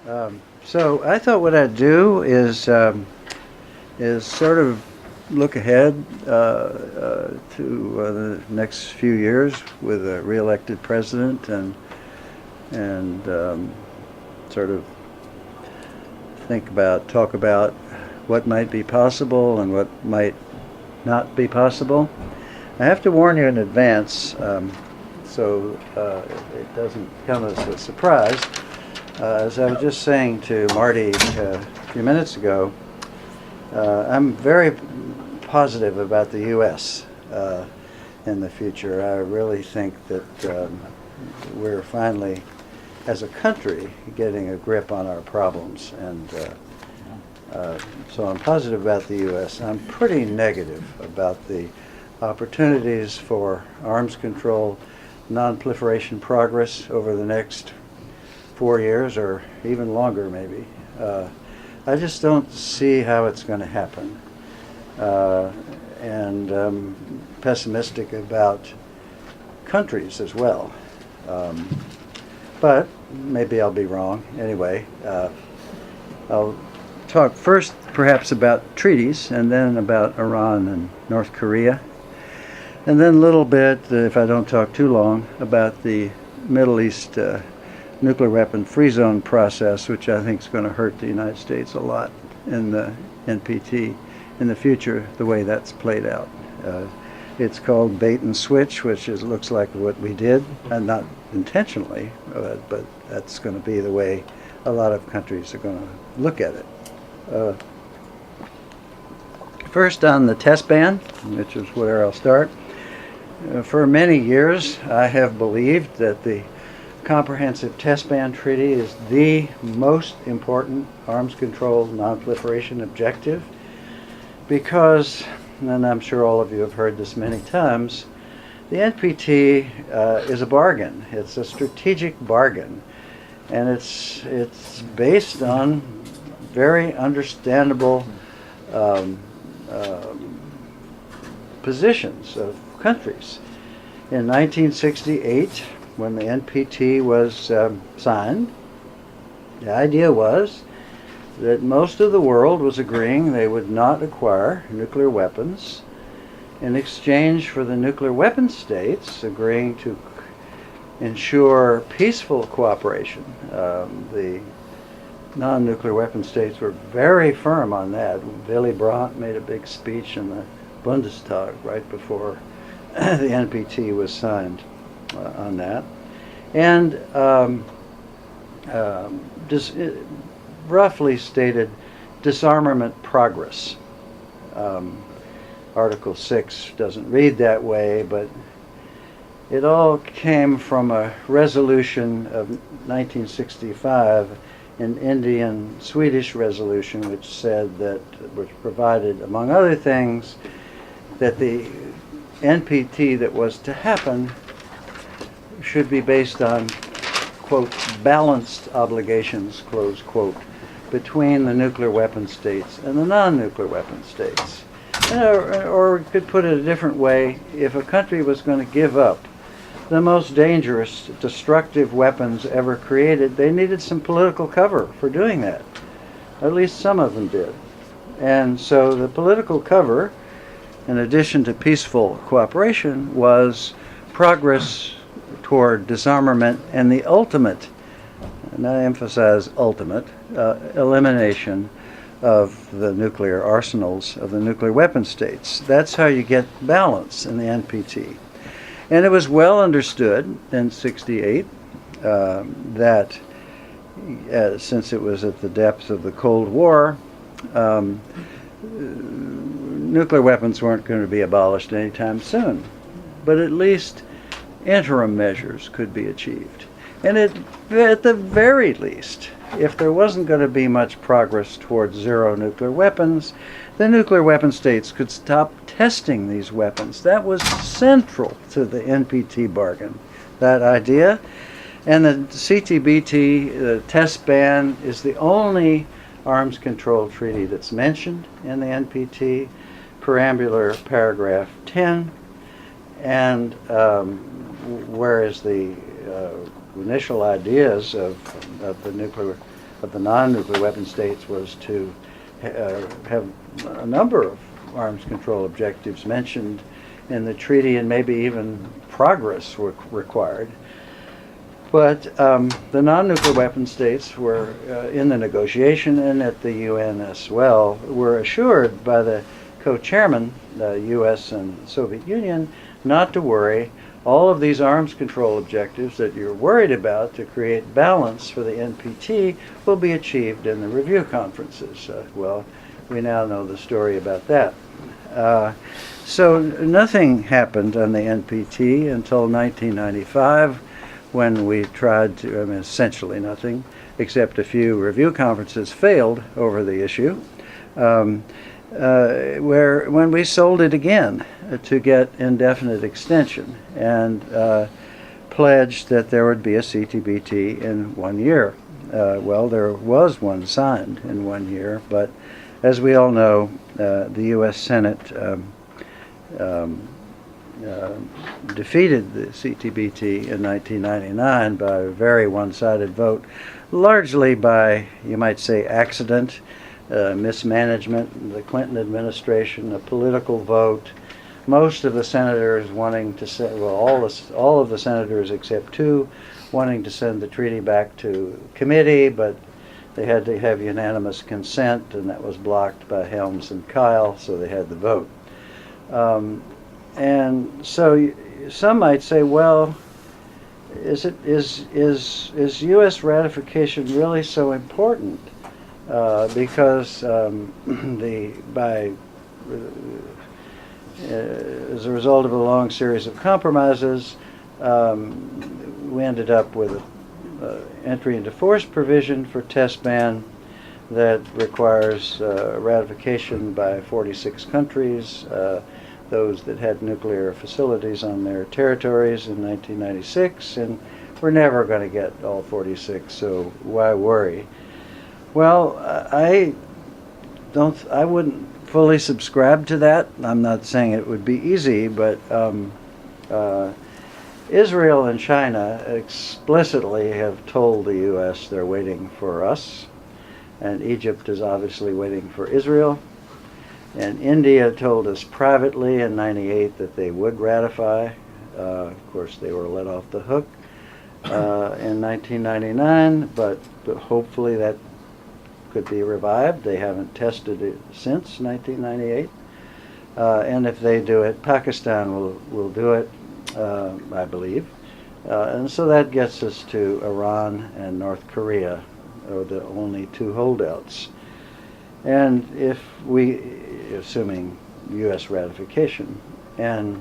So I thought what I'd do is sort of look ahead to the next few years with a re-elected president and sort of talk about what might be possible and what might not be possible. I have to warn you in advance, so it doesn't come as a surprise. As I was just saying to Marty a few minutes ago, I'm very positive about the U.S. In the future. I really think that we're finally, as a country, getting a grip on our problems, and so I'm positive about the U.S. I'm pretty negative about the opportunities for arms control, nonproliferation progress over the next 4 years or even longer, maybe. I just don't see how it's going to happen, and pessimistic about countries as well. But maybe I'll be wrong. Anyway, I'll talk first perhaps about treaties, and then about Iran and North Korea, and then a little bit, if I don't talk too long, about the Middle East nuclear weapon free zone process, which I think is going to hurt the United States a lot in the NPT in the future, the way that's played out. It's called bait and switch, which looks like what we did, and not intentionally, but that's going to be the way a lot of countries are going to look at it. First, on the test ban, which is where I'll start. For many years, I have believed that the Comprehensive Test Ban Treaty is the most important arms control non-proliferation objective because, and I'm sure all of you have heard this many times, the NPT is a bargain. It's a strategic bargain, and it's based on very understandable positions of countries. In 1968, when the NPT was signed, the idea was that most of the world was agreeing they would not acquire nuclear weapons in exchange for the nuclear weapon states agreeing to ensure peaceful cooperation. The non-nuclear weapon states were very firm on that. Willy Brandt made a big speech in the Bundestag right before the NPT was signed on that. And roughly stated disarmament progress. Article 6 doesn't read that way, but it all came from a resolution of 1965, an Indian-Swedish resolution, which provided, among other things, that the NPT that was to happen should be based on, quote, balanced obligations, close quote, between the nuclear weapon states and the non-nuclear weapon states. Or we could put it a different way, if a country was going to give up the most dangerous, destructive weapons ever created, they needed some political cover for doing that. At least some of them did. And so the political cover, in addition to peaceful cooperation, was progress toward disarmament and the ultimate, and I emphasize ultimate, elimination of the nuclear arsenals of the nuclear weapon states. That's how you get balance in the NPT. And it was well understood in '68 that since it was at the depth of the Cold War, nuclear weapons weren't going to be abolished anytime soon. But at least interim measures could be achieved. And at the very least, if there wasn't going to be much progress towards zero nuclear weapons, the nuclear weapon states could stop testing these weapons. That was central to the NPT bargain, that idea. And the CTBT, the test ban, is the only arms control treaty that's mentioned in the NPT, preambular paragraph 10. And whereas the initial ideas of the nuclear of the non-nuclear weapon states was to have a number of arms control objectives mentioned in the treaty, and maybe even progress were required. But the non-nuclear weapon states were in the negotiation and at the UN as well, were assured by the co-chairmen, the US and the Soviet Union, not to worry. All of these arms control objectives that you're worried about to create balance for the NPT will be achieved in the review conferences. Well, we now know the story about that. So nothing happened on the NPT until 1995, when we tried to, I mean, essentially nothing, except a few review conferences failed over the issue, when we sold it again to get indefinite extension and pledged that there would be a CTBT in 1 year. Well, there was one signed in 1 year, but as we all know, the U.S. Senate defeated the CTBT in 1999 by a very one-sided vote, largely by, you might say, accident, mismanagement, the Clinton administration, a political vote. Most of the senators wanting to say, well, all of the senators except two wanting to send the treaty back to committee, but they had to have unanimous consent, and that was blocked by Helms and Kyle, so they had the vote. And so some might say, well, is U.S. ratification really so important? Because as a result of a long series of compromises, we ended up with an entry into force provision for test ban that requires ratification by 46 countries, those that had nuclear facilities on their territories in 1996, and we're never going to get all 46, so why worry? Well, I wouldn't fully subscribe to that. I'm not saying it would be easy, but Israel and China explicitly have told the U.S. they're waiting for us, and Egypt is obviously waiting for Israel. And India told us privately in '98 that they would ratify. Of course, they were let off the hook in 1999, but hopefully that could be revived. They haven't tested it since 1998. And if they do it, Pakistan will do it, I believe. And so that gets us to Iran and North Korea, are the only two holdouts. And if assuming U.S. ratification, and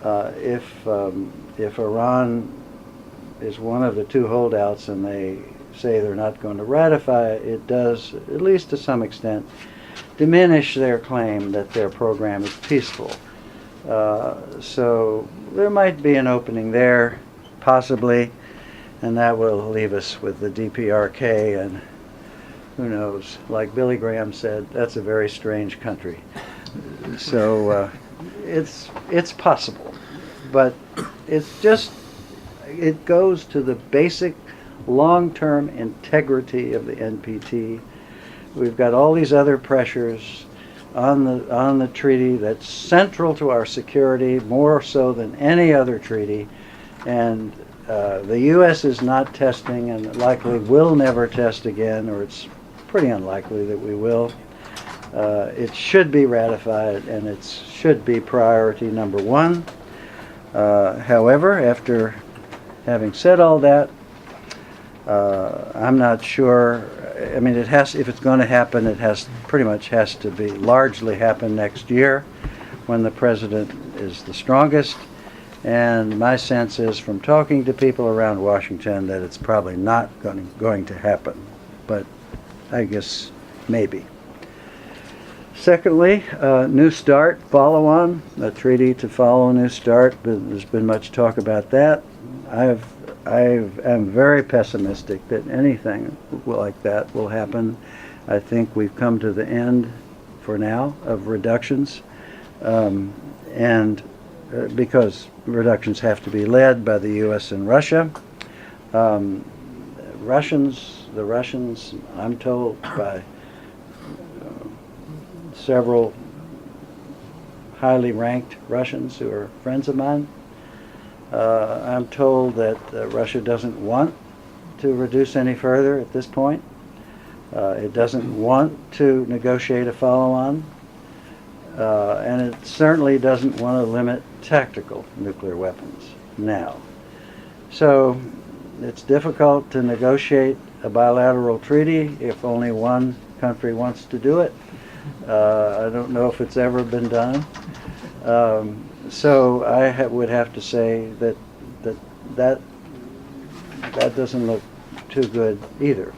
if Iran is one of the two holdouts and they say they're not going to ratify, it does, at least to some extent, diminish their claim that their program is peaceful. So there might be an opening there, possibly, and that will leave us with the DPRK, and who knows, like Billy Graham said, that's a very strange country. So it's possible, but it goes to the basic long-term integrity of the NPT. We've got all these other pressures on the treaty that's central to our security, more so than any other treaty, and the U.S. is not testing and likely will never test again, or it's pretty unlikely that we will. It should be ratified, and it should be priority number one. However, after having said all that, I'm not sure. I mean, if it's going to happen, pretty much has to be largely happen next year, when the president is the strongest. And my sense is, from talking to people around Washington, that it's probably not going to happen. But I guess maybe. Secondly, New START, follow-on, a treaty to follow New START. But there's been much talk about that. I am very pessimistic that anything like that will happen. I think we've come to the end, for now, of reductions, and because reductions have to be led by the U.S. and Russia. Russians the Russians, I'm told by several highly ranked Russians who are friends of mine, I'm told that Russia doesn't want to reduce any further at this point. It doesn't want to negotiate a follow-on, and it certainly doesn't want to limit tactical nuclear weapons now. So it's difficult to negotiate a bilateral treaty if only one country wants to do it. I don't know if it's ever been done. So I would have to say that doesn't look too good either.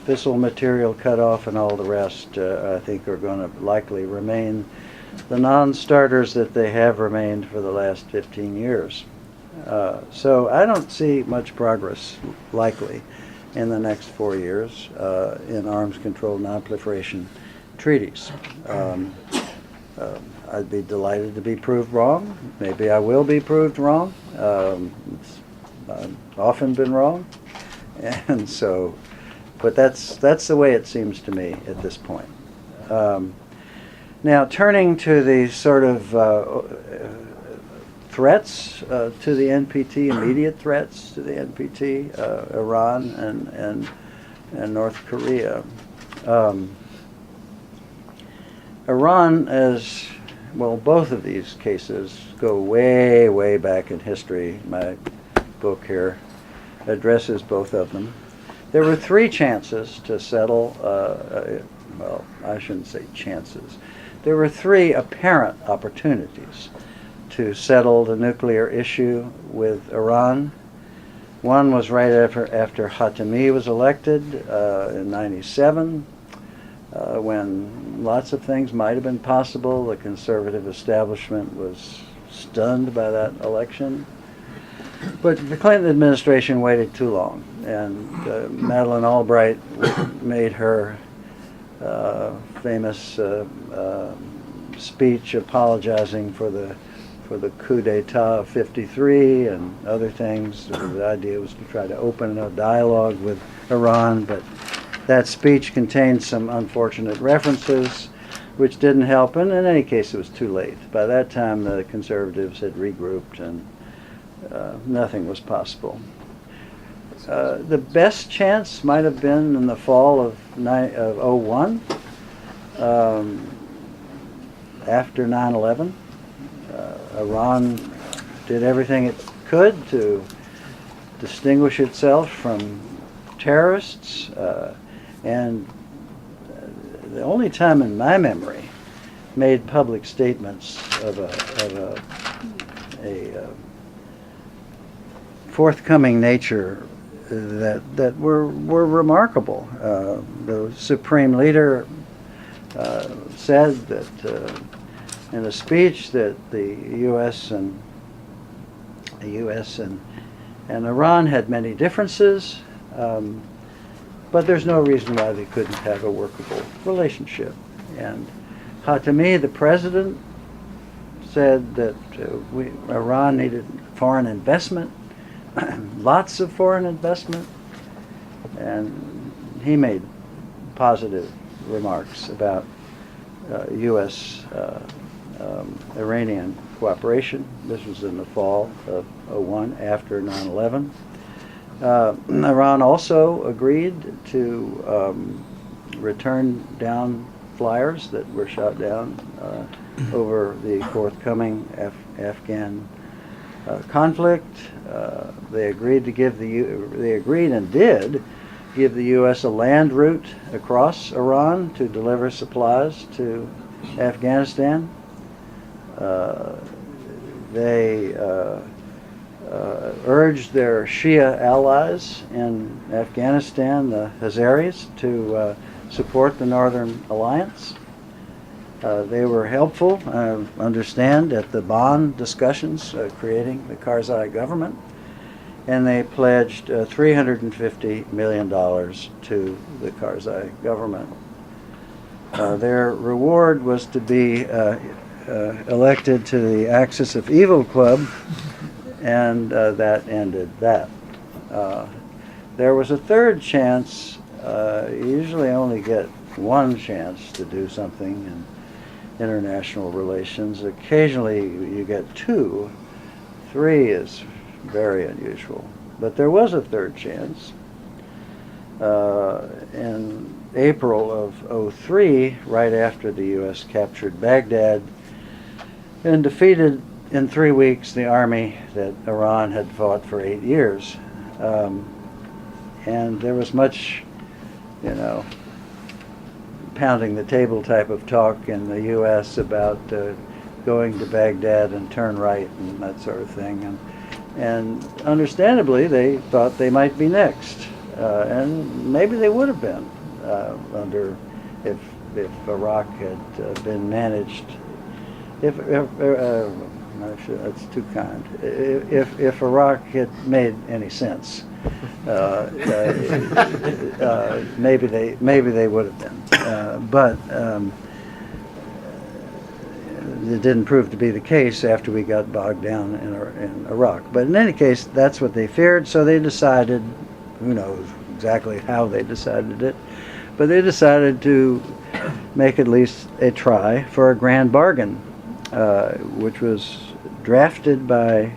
Fissile material cutoff and all the rest, I think, are going to likely remain the non-starters that they have remained for the last 15 years. So I don't see much progress likely in the next 4 years in arms control nonproliferation treaties. I'd be delighted to be proved wrong. Maybe I will be proved wrong. I've often been wrong, and so, but that's the way it seems to me at this point. Now, turning to the sort of threats to the NPT, immediate threats to the NPT, Iran and North Korea. Iran, as well, both of these cases go way, way back in history. My book here addresses both of them. There were 3 chances to settle, well, I shouldn't say chances. There were 3 apparent opportunities to settle the nuclear issue with Iran. One was right after Khatami was elected in '97, when lots of things might have been possible. The conservative establishment was stunned by that election. But the Clinton administration waited too long, and Madeleine Albright made her famous speech apologizing for the coup d'etat of '53 and other things. The idea was to try to open a dialogue with Iran, but that speech contained some unfortunate references which didn't help, and in any case it was too late. By that time the conservatives had regrouped and nothing was possible. The best chance might have been in the fall of '01, after 9/11. Iran did everything it could to distinguish itself from terrorists, and the only time in my memory made public statements of a forthcoming nature that were remarkable. The Supreme Leader said that in a speech that the U.S. and Iran had many differences, but there's no reason why they couldn't have a workable relationship. And Khatami, the president, said that Iran needed foreign investment, lots of foreign investment, and he made positive remarks about U.S. Iranian cooperation. This was in the fall of '01, after 9/11. Iran also agreed to return down flyers that were shot down over the forthcoming Afghan conflict. They agreed to give they agreed and did give the U.S. a land route across Iran to deliver supplies to Afghanistan. They urged their Shia allies in Afghanistan, the Hazaris, to support the Northern Alliance. They were helpful, I understand, at the Bonn discussions creating the Karzai government, and they pledged $350 million to the Karzai government. Their reward was to be elected to the Axis of Evil Club, and that ended that. there was a third chance. You usually only get one chance to do something in international relations. Occasionally you get two. Three is very unusual. But there was a third chance. In April of '03, right after the U.S. captured Baghdad and defeated in 3 weeks the army that Iran had fought for 8 years. And there was much, pounding the table type of talk in the U.S. about going to Baghdad and turn right and that sort of thing. And understandably, they thought they might be next. And maybe they would have been if Iraq had been managed. That's too kind. If Iraq had made any sense, maybe they would have been. But it didn't prove to be the case after we got bogged down in Iraq. But in any case, that's what they feared. So they decided. Who knows exactly how they decided it, but they decided to make at least a try for a grand bargain, which was drafted by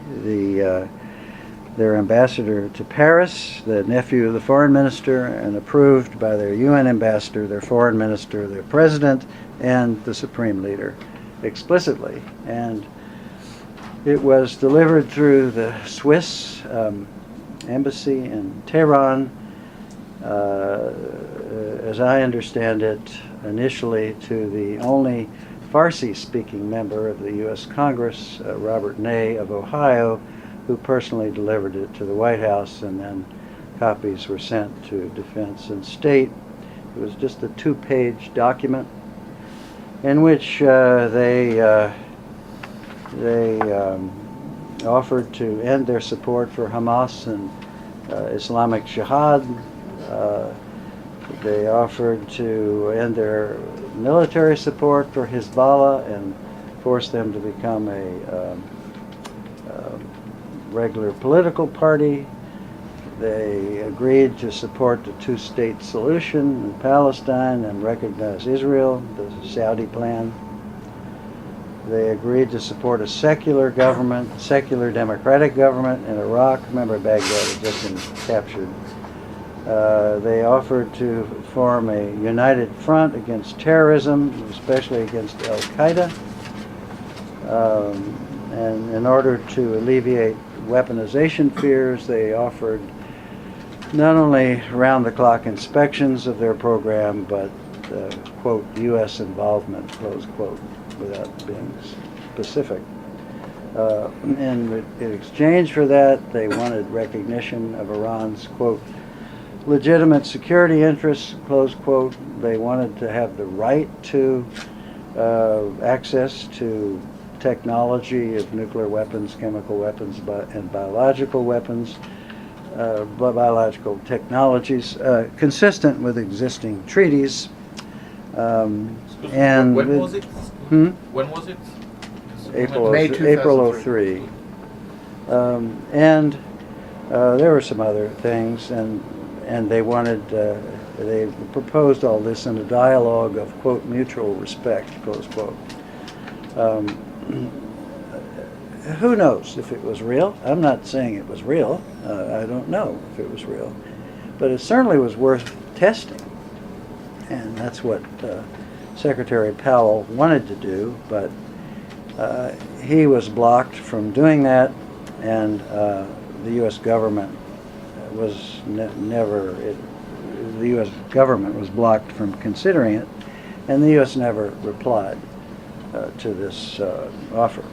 their ambassador to Paris, the nephew of the foreign minister, and approved by their UN ambassador, their foreign minister, their president, and the supreme leader explicitly. And it was delivered through the Swiss embassy in Tehran, as I understand it, initially to the only Farsi-speaking member of the U.S. Congress, Robert Ney of Ohio, who personally delivered it to the White House, and then copies were sent to Defense and State. It was just a 2-page document in which they offered to end their support for Hamas and Islamic Jihad. They offered to end their military support for Hezbollah and force them to become a regular political party. They agreed to support the two-state solution in Palestine and recognize Israel, the Saudi plan. They agreed to support a secular government, secular democratic government in Iraq. Remember, Baghdad had just been captured. They offered to form a united front against terrorism, especially against Al-Qaeda. And in order to alleviate weaponization fears, they offered not only round-the-clock inspections of their program, but, quote, U.S. involvement, close quote, without being specific. And in exchange for that, they wanted recognition of Iran's, quote, legitimate security interests, close quote. They wanted to have the right to access to technology of nuclear weapons, chemical weapons, and biological weapons, biological technologies, consistent with existing treaties. And when was it? When was it? April '03. And there were some other things, and they wanted, they proposed all this in a dialogue of, quote, mutual respect, close quote. Who knows if it was real? I'm not saying it was real. I don't know if it was real. But it certainly was worth testing. And that's what Secretary Powell wanted to do, but he was blocked from doing that, and the U.S. government was the U.S. government was blocked from considering it, and the U.S. never replied to this offer.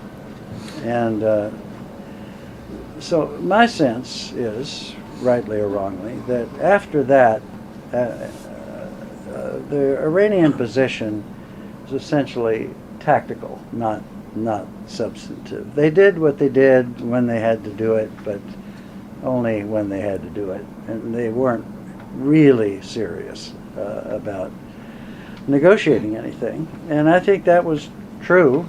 And so my sense is, rightly or wrongly, that after that, the Iranian position is essentially tactical, not substantive. They did what they did when they had to do it, but only when they had to do it. And they weren't really serious about negotiating anything. And I think that was true,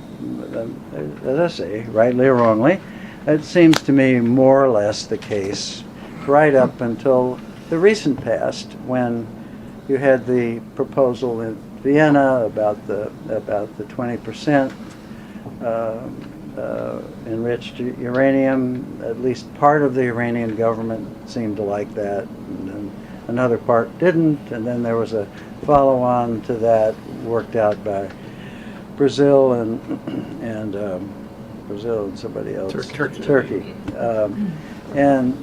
as I say, rightly or wrongly. It seems to me more or less the case right up until the recent past, when you had the proposal in Vienna about the 20% enriched uranium. At least part of the Iranian government seemed to like that, and then another part didn't. And then there was a follow-on to that worked out by Brazil and Brazil and somebody else. Turkey. And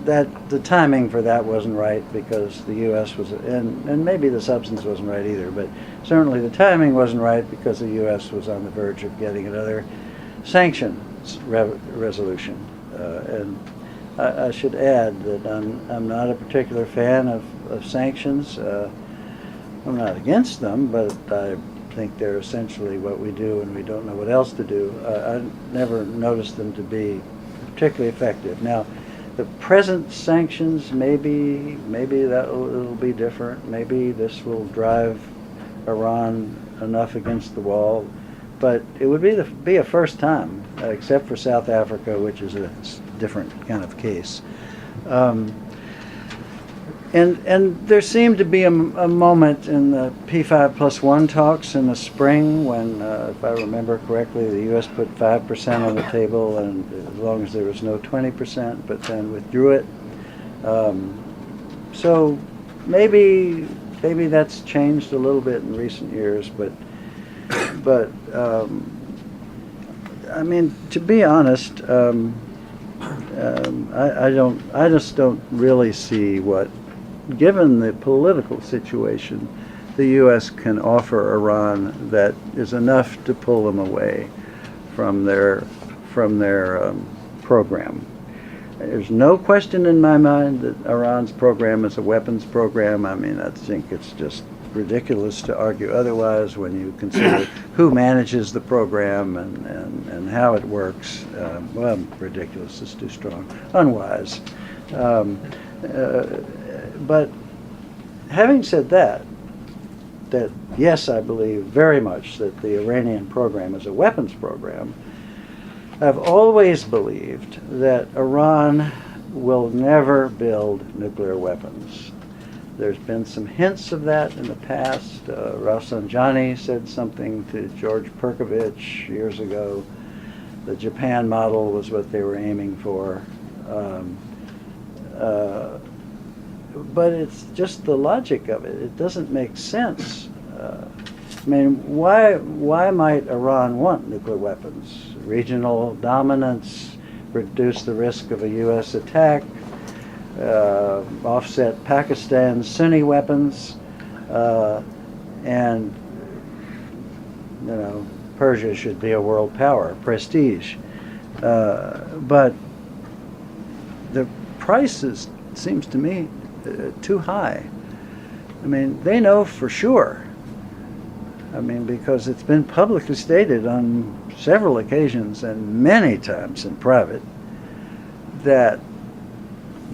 that the timing for that wasn't right because the U.S. was, and maybe the substance wasn't right either, but certainly the timing wasn't right because the U.S. was on the verge of getting another sanctions resolution. And I should add that I'm not a particular fan of sanctions. I'm not against them, but I think they're essentially what we do when we don't know what else to do. I never noticed them to be particularly effective. Now, the present sanctions, maybe it'll be different. Maybe this will drive Iran enough against the wall, but it would be a first time, except for South Africa, which is a different kind of case. And there seemed to be a moment in the P5+1 talks in the spring when, if I remember correctly, the U.S. put 5% on the table, and as long as there was no 20%, but then withdrew it. So maybe that's changed a little bit in recent years, but I mean, to be honest, I just don't really see what, given the political situation, the U.S. can offer Iran that is enough to pull them away from their program. There's no question in my mind that Iran's program is a weapons program. I mean, I think it's just ridiculous to argue otherwise when you consider who manages the program and how it works. Well, ridiculous is too strong. Unwise. But having said that yes, I believe very much that the Iranian program is a weapons program. I've always believed that Iran will never build nuclear weapons. There's been some hints of that in the past. Rafsanjani said something to George Perkovich years ago. The Japan model was what they were aiming for. But it's just the logic of it. It doesn't make sense. I mean, why might Iran want nuclear weapons? Regional dominance, reduce the risk of a U.S. attack, offset Pakistan's Sunni weapons, and Persia should be a world power, prestige. But the price seems to me too high. I mean, they know for sure. I mean, because it's been publicly stated on several occasions and many times in private that,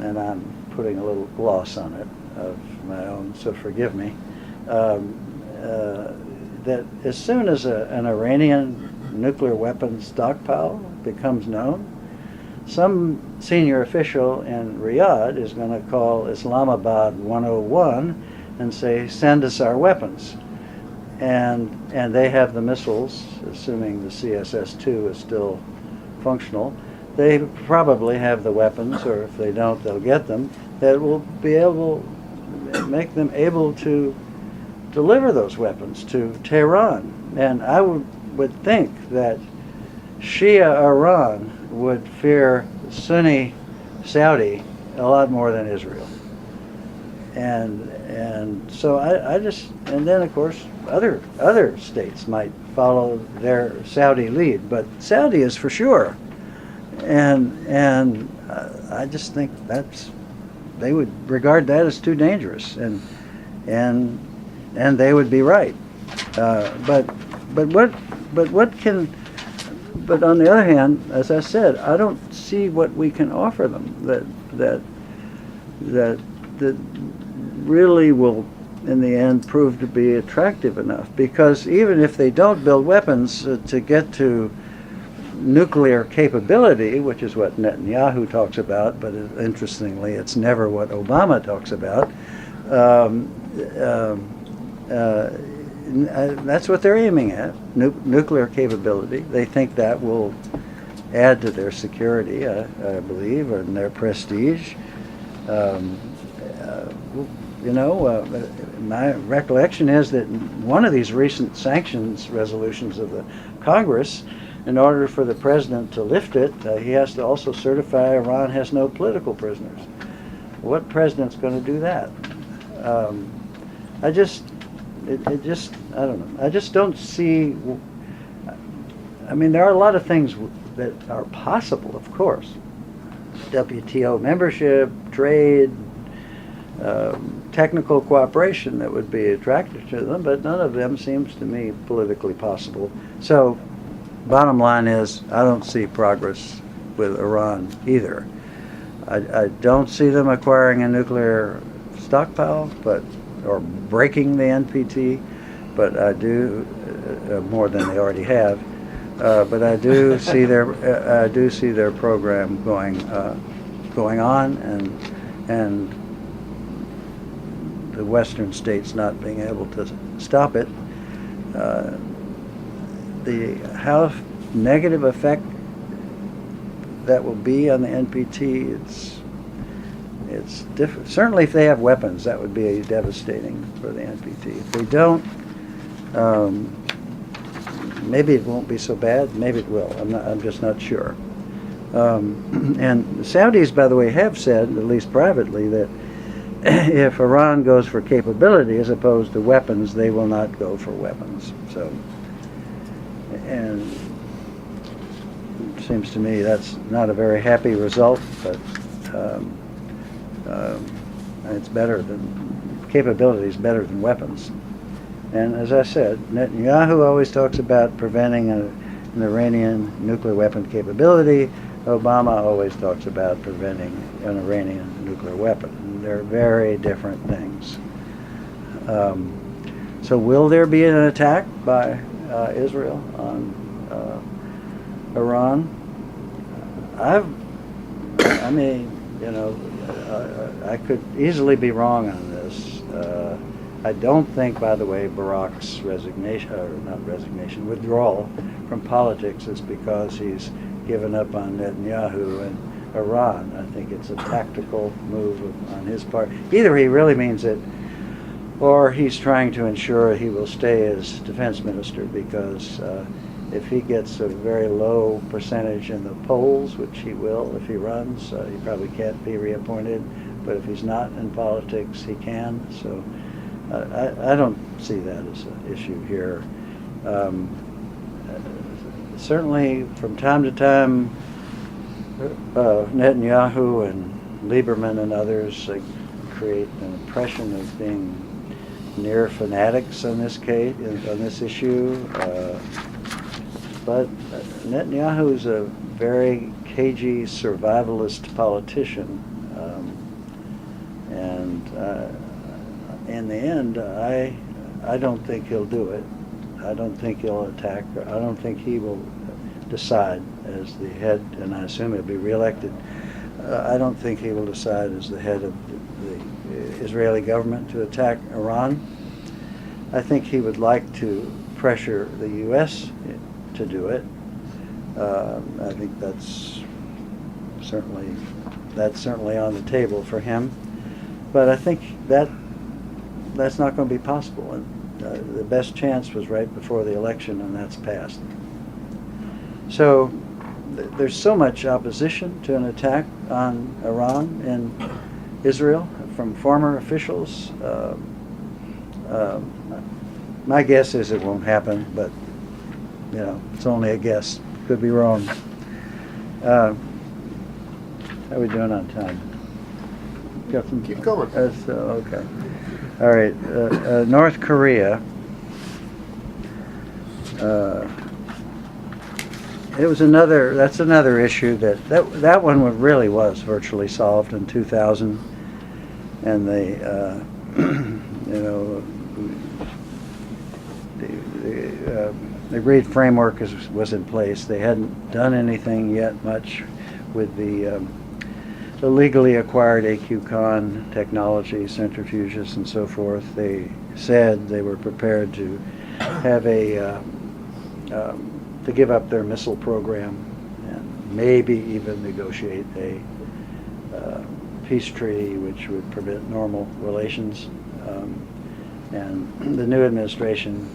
and I'm putting a little gloss on it of my own, so forgive me, that as soon as an Iranian nuclear weapons stockpile becomes known, some senior official in Riyadh is going to call Islamabad 101 and say, send us our weapons. And they have the missiles, assuming the CSS-2 is still functional. They probably have the weapons, or if they don't, they'll get them, that will be able to make them able to deliver those weapons to Tehran. And I would think that Shia Iran would fear Sunni Saudi a lot more than Israel. And so I just, and then of course other states might follow their Saudi lead, but Saudi is for sure. And I just think they would regard that as too dangerous, and they would be right. But on the other hand, as I said, I don't see what we can offer them that really will, in the end, prove to be attractive enough. Because even if they don't build weapons to get to nuclear capability, which is what Netanyahu talks about, but interestingly, it's never what Obama talks about. That's what they're aiming at, nuclear capability. They think that will add to their security, I believe, and their prestige. My recollection is that one of these recent sanctions resolutions of the Congress, in order for the president to lift it, he has to also certify Iran has no political prisoners. What president's going to do that? I don't know. I just don't see. I mean, there are a lot of things that are possible, of course. WTO membership, trade, technical cooperation that would be attractive to them, but none of them seems to me politically possible. So, bottom line is, I don't see progress with Iran either. I don't see them acquiring a nuclear stockpile, or breaking the NPT, but I do more than they already have. But I do see their program going on, and the Western states not being able to stop it. How negative effect that will be on the NPT, it's different. Certainly, if they have weapons, that would be devastating for the NPT. If they don't, maybe it won't be so bad. Maybe it will. I'm just not sure. And the Saudis, by the way, have said, at least privately, that if Iran goes for capability as opposed to weapons, they will not go for weapons. So, and it seems to me that's not a very happy result, but it's better than capability is better than weapons. And as I said, Netanyahu always talks about preventing an Iranian nuclear weapon capability. Obama always talks about preventing an Iranian nuclear weapon. And they're very different things. So will there be an attack by Israel on Iran? I could easily be wrong on this. I don't think, by the way, Barak's withdrawal from politics is because he's given up on Netanyahu and Iran. I think it's a tactical move on his part. Either he really means it, or he's trying to ensure he will stay as defense minister, because if he gets a very low percentage in the polls, which he will if he runs, he probably can't be reappointed. But if he's not in politics, he can. So I don't see that as an issue here. Certainly, from time to time, Netanyahu and Lieberman and others create an impression of being near fanatics on this case, on this issue. But Netanyahu is a very cagey survivalist politician, and in the end, I don't think he'll do it. I don't think he'll attack. I don't think he will decide as the head, and I assume he'll be reelected. I don't think he will decide as the head of the Israeli government to attack Iran. I think he would like to pressure the U.S. to do it. I think that's certainly on the table for him. But I think that's not going to be possible. And the best chance was right before the election, and that's passed. So there's so much opposition to an attack on Iran and Israel from former officials. My guess is it won't happen, but it's only a guess. Could be wrong. How are we doing on time? Keep going. Okay. All right. North Korea. That's another issue that one really was virtually solved in 2000, and they, agreed framework was in place. They hadn't done anything yet much with the legally acquired AQ-Con technology, centrifuges and so forth. They said they were prepared to have to give up their missile program and maybe even negotiate a peace treaty which would permit normal relations. And the new administration,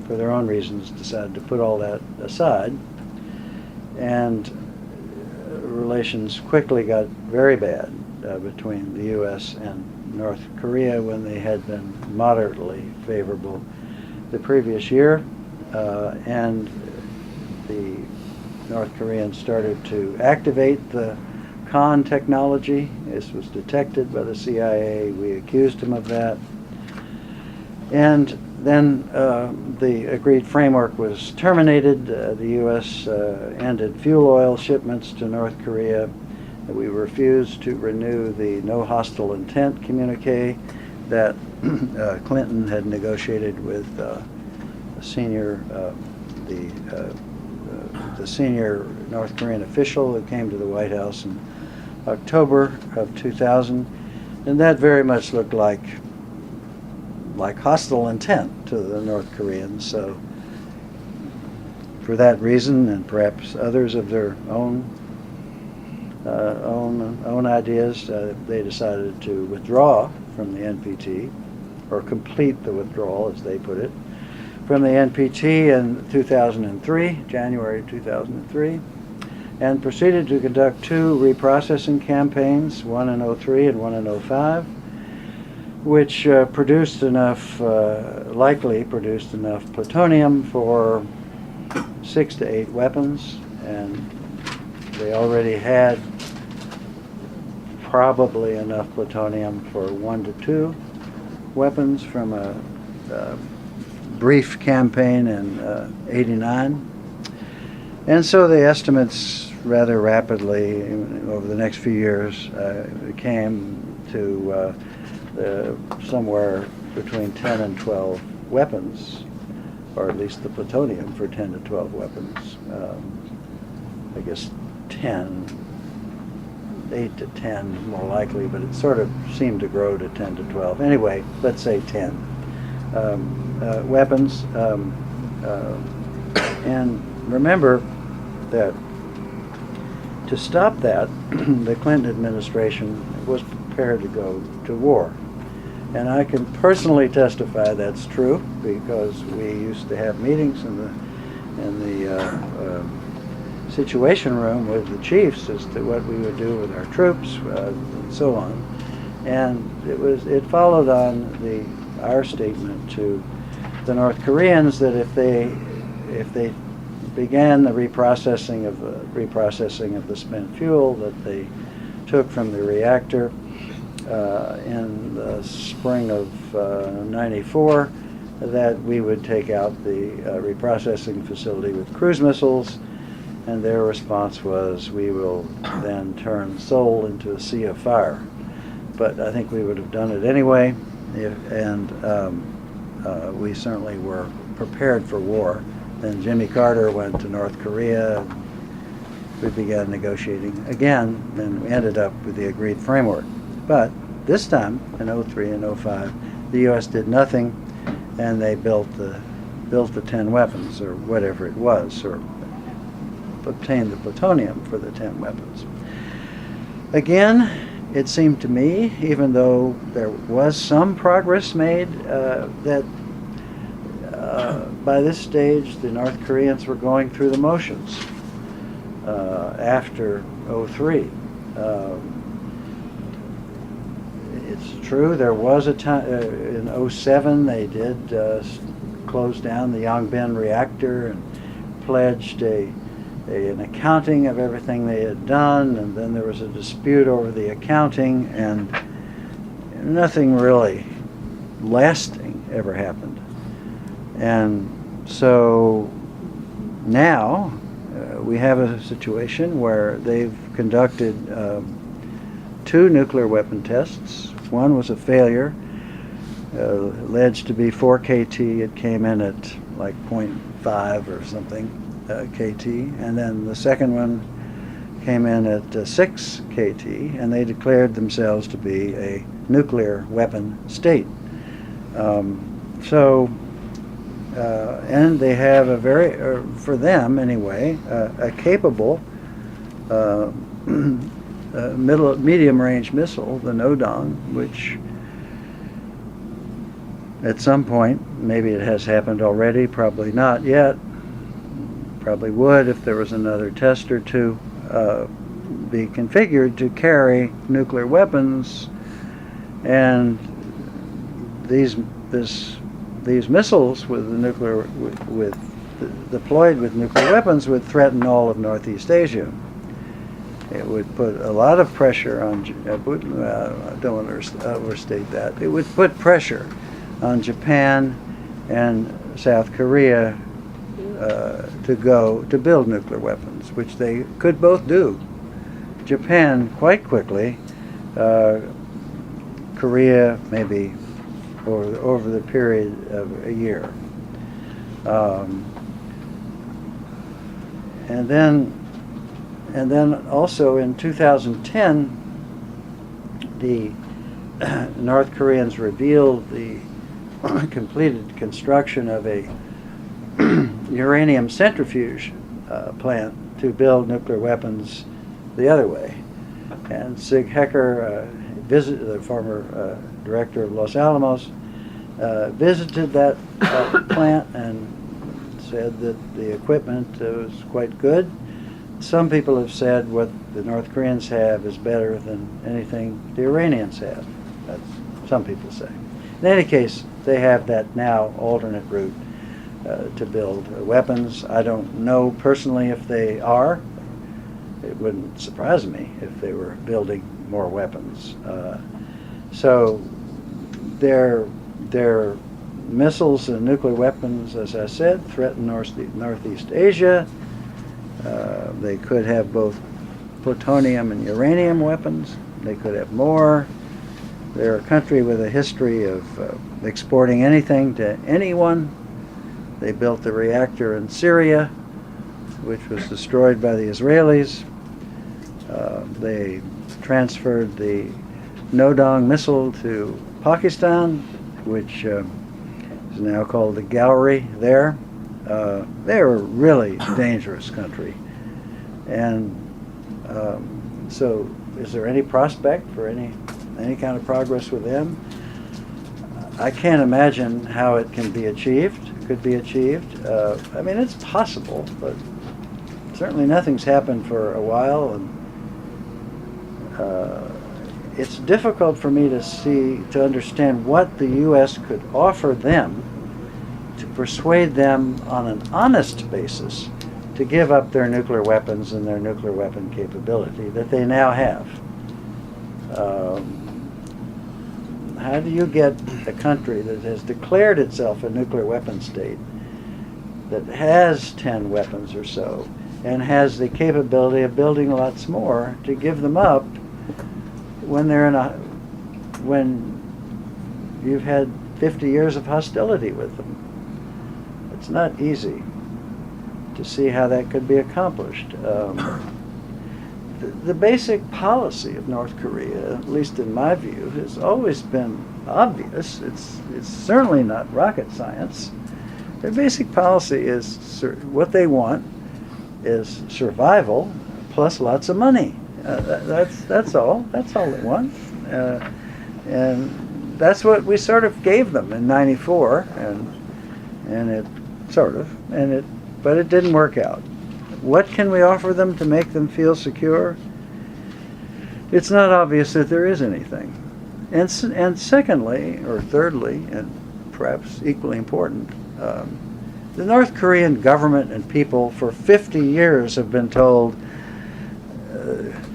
for their own reasons, decided to put all that aside, and relations quickly got very bad between the U.S. and North Korea when they had been moderately favorable the previous year, and the North Koreans started to activate the con technology. This was detected by the CIA. We accused them of that. And then the agreed framework was terminated. The U.S. ended fuel oil shipments to North Korea. We refused to renew the no hostile intent communique that Clinton had negotiated with the senior North Korean official who came to the White House in October of 2000, and that very much looked like hostile intent to the North Koreans. So for that reason, and perhaps others of their own ideas, they decided to withdraw from the NPT, or complete the withdrawal, as they put it, from the NPT in 2003, January 2003, and proceeded to conduct two reprocessing campaigns, one in 03 and one in 05, which likely produced enough plutonium for 6 to 8 weapons, and they already had probably enough plutonium for 1 to 2 weapons from a brief campaign in '89. And so the estimates rather rapidly over the next few years came to somewhere between 10 and 12 weapons, or at least the plutonium for 10 to 12 weapons. I guess 8 to 10 more likely, but it sort of seemed to grow to 10 to 12. Anyway, let's say 10 weapons. And remember that to stop that, the Clinton administration was prepared to go to war. And I can personally testify that's true, because we used to have meetings in the Situation Room with the chiefs as to what we would do with our troops, and so on. And it followed on our statement to the North Koreans that if they began the reprocessing of the spent fuel that they took from the reactor in the spring of '94, that we would take out the reprocessing facility with cruise missiles, and their response was, we will then turn Seoul into a sea of fire. But I think we would have done it anyway, and we certainly were prepared for war. Then Jimmy Carter went to North Korea. We began negotiating again, and we ended up with the agreed framework. But this time, in '03 and '05, the U.S. did nothing, and they built the 10 weapons, or whatever it was, or obtained the plutonium for the 10 weapons. Again, it seemed to me, even though there was some progress made, that by this stage the North Koreans were going through the motions after '03. It's true, there was a time in '07 they did close down the Yongbin reactor and pledged an accounting of everything they had done, and then there was a dispute over the accounting, and nothing really lasting ever happened. And so now we have a situation where they've conducted 2 nuclear weapon tests. One was a failure, alleged to be 4 KT. It came in at like 0.5 or something KT, and then the second one came in at 6 KT, and they declared themselves to be a nuclear weapon state. And they have a very, for them anyway, a capable medium-range missile, the Nodong, which at some point, maybe it has happened already, probably not yet, probably would if there was another test or two, be configured to carry nuclear weapons, and these missiles with the deployed with nuclear weapons would threaten all of Northeast Asia. It would put a lot of pressure on. I don't want to overstate that. It would put pressure on Japan and South Korea to build nuclear weapons, which they could both do. Japan quite quickly, Korea maybe over the period of a year. And then also in 2010, the North Koreans revealed the completed construction of a uranium centrifuge plant to build nuclear weapons the other way. And Sig Hecker, the former director of Los Alamos, visited that plant and said that the equipment was quite good. Some people have said what the North Koreans have is better than anything the Iranians have. That's some people say. In any case, they have that now alternate route to build weapons. I don't know personally if they are. It wouldn't surprise me if they were building more weapons. So their missiles and nuclear weapons, as I said, threaten Northeast Asia. They could have both plutonium and uranium weapons. They could have more. They're a country with a history of exporting anything to anyone. They built the reactor in Syria, which was destroyed by the Israelis. They transferred the Nodong missile to Pakistan, which is now called the Gowrie there. They're a really dangerous country. And so is there any prospect for any kind of progress with them? I can't imagine how it can be achieved. Could be achieved. I mean, it's possible, but certainly nothing's happened for a while, and it's difficult for me to understand what the U.S. could offer them to persuade them on an honest basis to give up their nuclear weapons and their nuclear weapon capability that they now have. How do you get a country that has declared itself a nuclear weapon state, that has 10 weapons or so, and has the capability of building lots more, to give them up when you've had 50 years of hostility with them? It's not easy to see how that could be accomplished. The basic policy of North Korea, at least in my view, has always been obvious. It's certainly not rocket science. Their basic policy is what they want is survival plus lots of money. That's all. That's all they want, and that's what we sort of gave them in '94, and it but it didn't work out. What can we offer them to make them feel secure? It's not obvious that there is anything. And secondly, or thirdly, and perhaps equally important, the North Korean government and people for 50 years have been told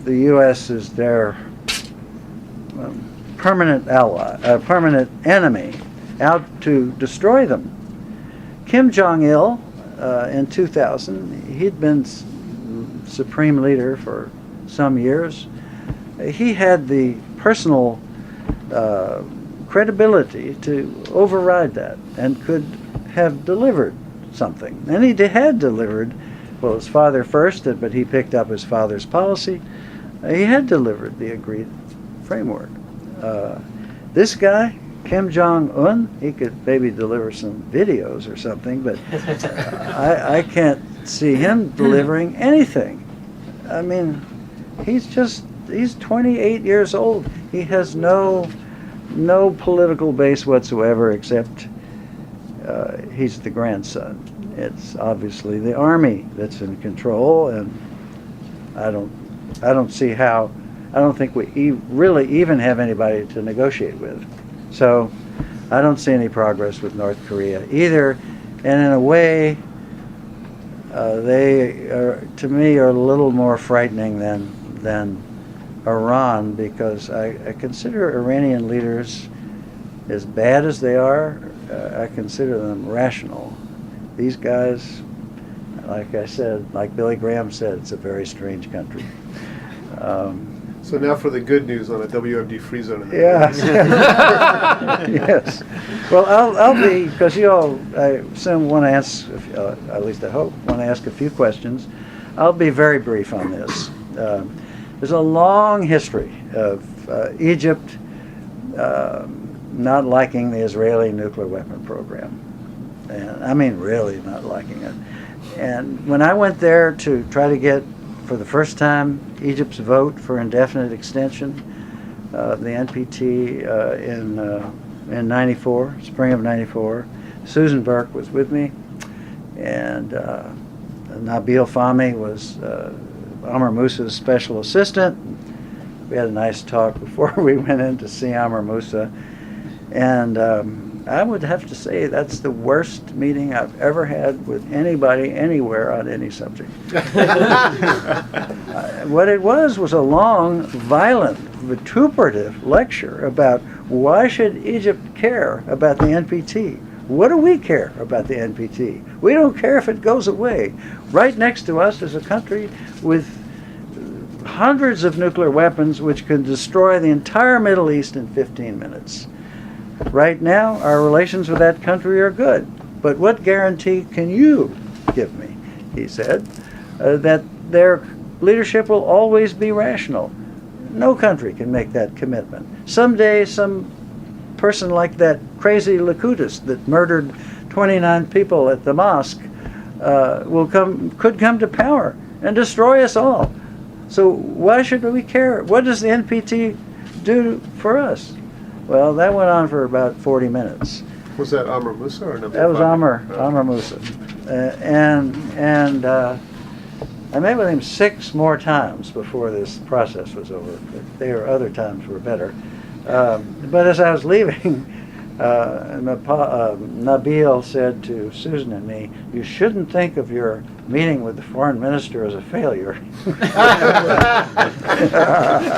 the U.S. is their permanent ally, permanent enemy, out to destroy them. Kim Jong-il, in 2000, he'd been supreme leader for some years. He had the personal credibility to override that and could have delivered something. And he had delivered, well, his father first, but he picked up his father's policy. He had delivered the agreed framework. This guy, Kim Jong-un, he could maybe deliver some videos or something, but I can't see him delivering anything. I mean, he's 28 years old. He has no political base whatsoever, except he's the grandson. It's obviously the army that's in control, and I don't see how. I don't think we really even have anybody to negotiate with. So I don't see any progress with North Korea either. And in a way, they are, to me, are a little more frightening than Iran, because I consider Iranian leaders, as bad as they are, I consider them rational. These guys, like I said, like Billy Graham said, it's a very strange country. So now for the good news on a WMD free zone. Yes. Yes. Well, I'll be, because you all, I assume, want to ask, at least I hope, want to ask a few questions. I'll be very brief on this. There's a long history of Egypt not liking the Israeli nuclear weapon program. And I mean really not liking it. And when I went there to try to get, for the first time, Egypt's vote for indefinite extension of the NPT in '94, spring of '94. Susan Burke was with me, and Nabil Fahmy was Amr Musa's special assistant. We had a nice talk before we went in to see Amr Musa, and I would have to say that's the worst meeting I've ever had with anybody anywhere on any subject. What it was a long, violent, vituperative lecture about why should Egypt care about the NPT? What do we care about the NPT? We don't care if it goes away. Right next to us is a country with hundreds of nuclear weapons which can destroy the entire Middle East in 15 minutes. Right now, our relations with that country are good. But what guarantee can you give me, he said, that their leadership will always be rational? No country can make that commitment. Someday, some person like that crazy Likudist that murdered 29 people at the mosque could come to power and destroy us all. So why should we care? What does the NPT do for us? Well, that went on for about 40 minutes. Was that Amr Musa or Nabil? That was Amr Musa. I met with him 6 more times before this process was over. But other times were better. But as I was leaving, Nabil said to Susan and me, "You shouldn't think of your meeting with the foreign minister as a failure."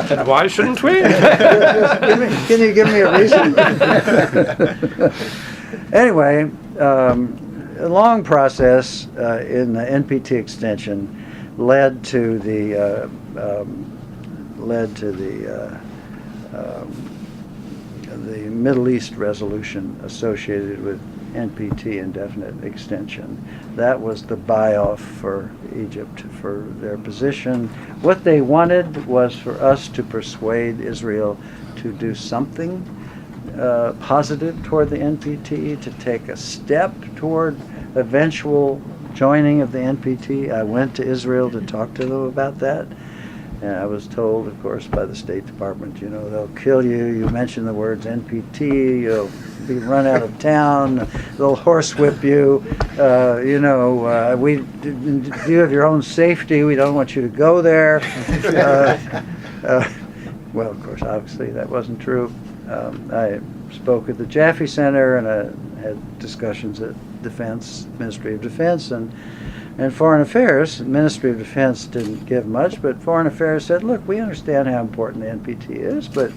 And why shouldn't we? Can you give me a reason? Anyway, a long process in the NPT extension led to the Middle East resolution associated with NPT indefinite extension. That was the buy-off for Egypt for their position. What they wanted was for us to persuade Israel to do something positive toward the NPT, to take a step toward eventual joining of the NPT. I went to Israel to talk to them about that. And I was told, of course, by the State Department, they'll kill you. You mention the words NPT, you'll be run out of town. They'll horsewhip you. In view of your own safety, we don't want you to go there. Well, of course, obviously that wasn't true. I spoke at the Jaffe Center, and I had discussions at Ministry of Defense, and Foreign Affairs. Ministry of Defense didn't give much, but Foreign Affairs said, look, we understand how important the NPT is, but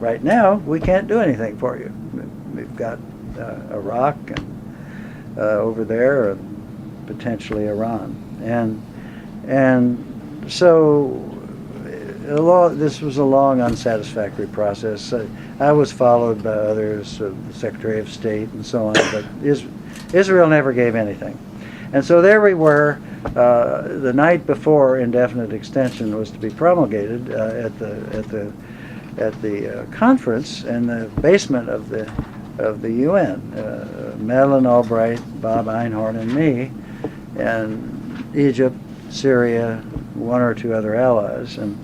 right now we can't do anything for you. We've got Iraq and over there, and potentially Iran. And so this was a long, unsatisfactory process. I was followed by others, the Secretary of State and so on, but Israel never gave anything. And so there we were, the night before indefinite extension was to be promulgated at the conference in the basement of the UN. Madeleine Albright, Bob Einhorn, and me, and Egypt, Syria, one or two other allies, and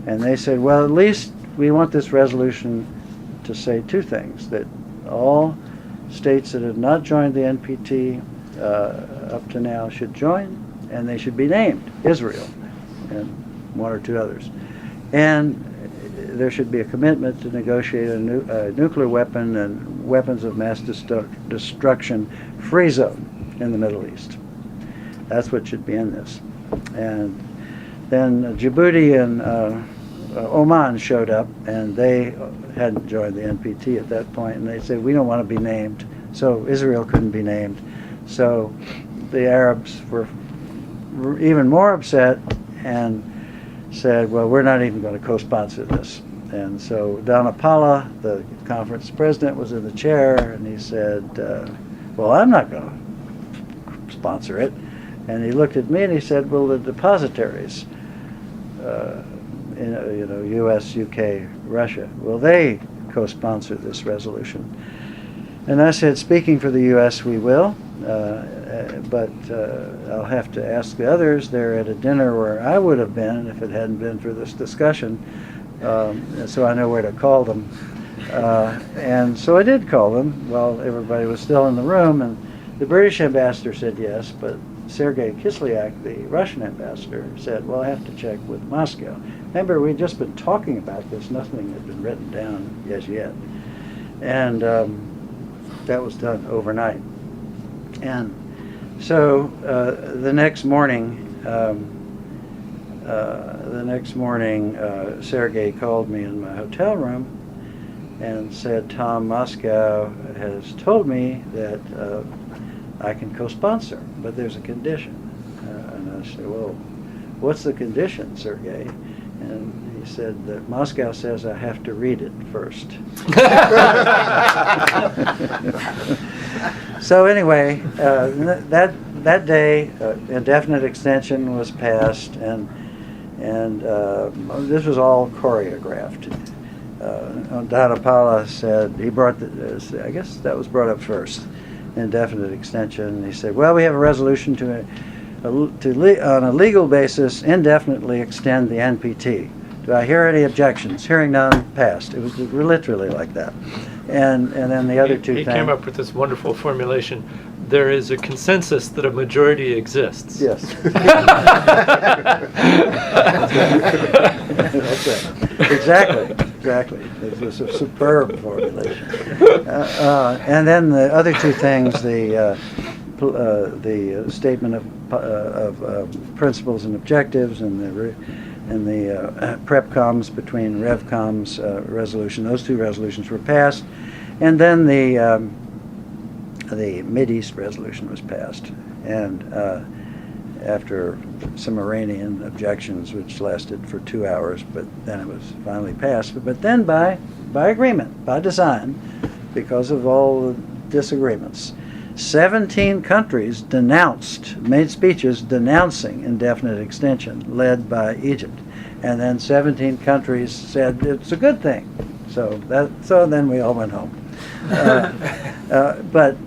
they said, well, at least we want this resolution to say two things: that all states that have not joined the NPT up to now should join, and they should be named Israel and one or two others, and there should be a commitment to negotiate a nuclear weapon and weapons of mass destruction free zone in the Middle East. That's what should be in this. And then Djibouti and Oman showed up, and they hadn't joined the NPT at that point, and they said, we don't want to be named, so Israel couldn't be named. So the Arabs were even more upset and said, well, we're not even going to co-sponsor this. And so Dana Pala, the conference president, was in the chair, and he said, well, I'm not going to sponsor it. And he looked at me and he said, well, the depositories, U.S., U.K., Russia, will they co-sponsor this resolution? And I said, speaking for the U.S., we will, but I'll have to ask the others. They're at a dinner where I would have been if it hadn't been for this discussion, so I know where to call them. And so I did call them while everybody was still in the room, and the British ambassador said yes, but Sergei Kislyak, the Russian ambassador, said, well, I have to check with Moscow. Remember, we'd just been talking about this. Nothing had been written down as yet. And that was done overnight. And so the next morning, Sergei called me in my hotel room and said, Tom, Moscow has told me that I can co-sponsor, but there's a condition. And I said, well, what's the condition, Sergei? And he said that Moscow says I have to read it first. So anyway, that day, indefinite extension was passed, and this was all choreographed. Dana Pala said, he brought I guess that was brought up first, indefinite extension. He said, well, we have a resolution to on a legal basis indefinitely extend the NPT. Do I hear any objections? Hearing none, passed. It was literally like that. And then the other two he things. came up with this wonderful formulation. There is a consensus that a majority exists. Yes. That's right. Exactly. It was a superb formulation. And then the other two things, the statement of principles and objectives, and the PrepComs between RevComs resolution. Those two resolutions were passed, and then the Mideast resolution was passed, and after some Iranian objections, which lasted for 2 hours, but then it was finally passed. But then by agreement, by design, because of all the disagreements, 17 countries made speeches denouncing indefinite extension, led by Egypt, and then 17 countries said it's a good thing. So then we all went home. But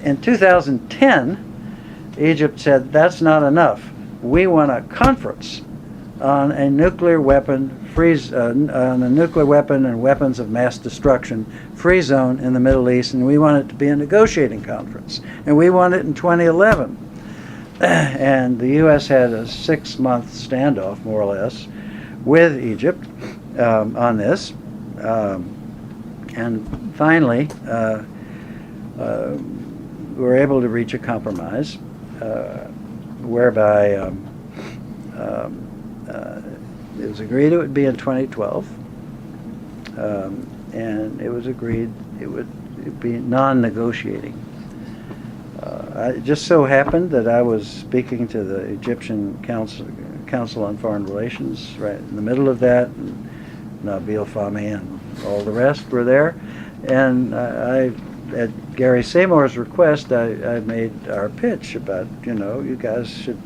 in 2010, Egypt said that's not enough. We want a conference on a nuclear weapon and weapons of mass destruction free zone in the Middle East, and we want it to be a negotiating conference, and we want it in 2011. And the U.S. had a 6-month standoff, more or less, with Egypt on this, and finally we were able to reach a compromise whereby it was agreed it would be in 2012, and it was agreed it would be non-negotiating. It just so happened that I was speaking to the Egyptian Council on Foreign Relations right in the middle of that, and Nabil Fahmy and all the rest were there. And at Gary Seymour's request, I made our pitch about, you guys should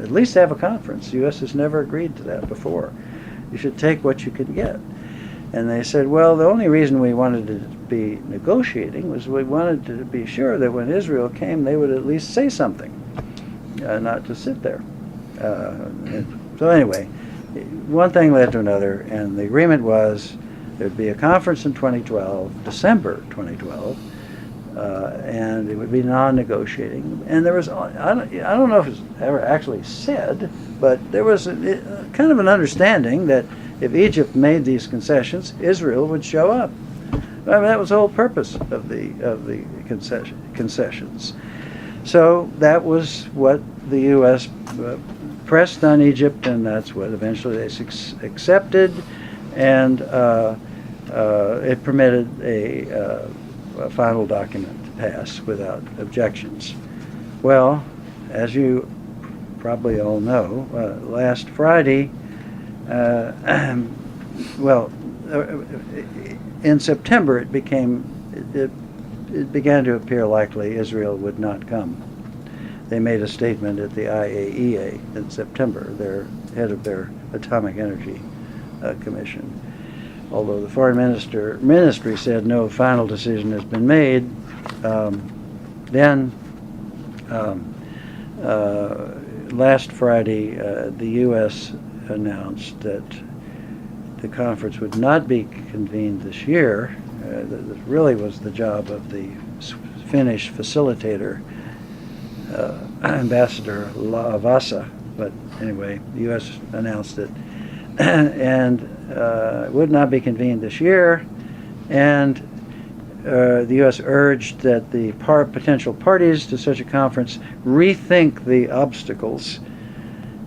at least have a conference. The U.S. has never agreed to that before. You should take what you can get. And they said, well, the only reason we wanted to be negotiating was we wanted to be sure that when Israel came, they would at least say something, not just sit there. So anyway, one thing led to another, and the agreement was there'd be a conference in 2012, December 2012, and it would be non-negotiating. And there was, I don't know if it was ever actually said, but there was kind of an understanding that if Egypt made these concessions, Israel would show up. I mean, that was the whole purpose of the concessions. So that was what the U.S. Pressed on Egypt, and that's what eventually they accepted, and it permitted a final document to pass without objections. Well, as you probably all know, last Friday, in September it began to appear likely Israel would not come. They made a statement at the IAEA in September, their head of their Atomic Energy Commission. Although the foreign ministry said no final decision has been made, then last Friday the U.S. announced that the conference would not be convened this year. That really was the job of the Finnish facilitator, Ambassador Laavasa. But anyway, the U.S. announced it, and it would not be convened this year. And the U.S. urged that the potential parties to such a conference rethink the obstacles,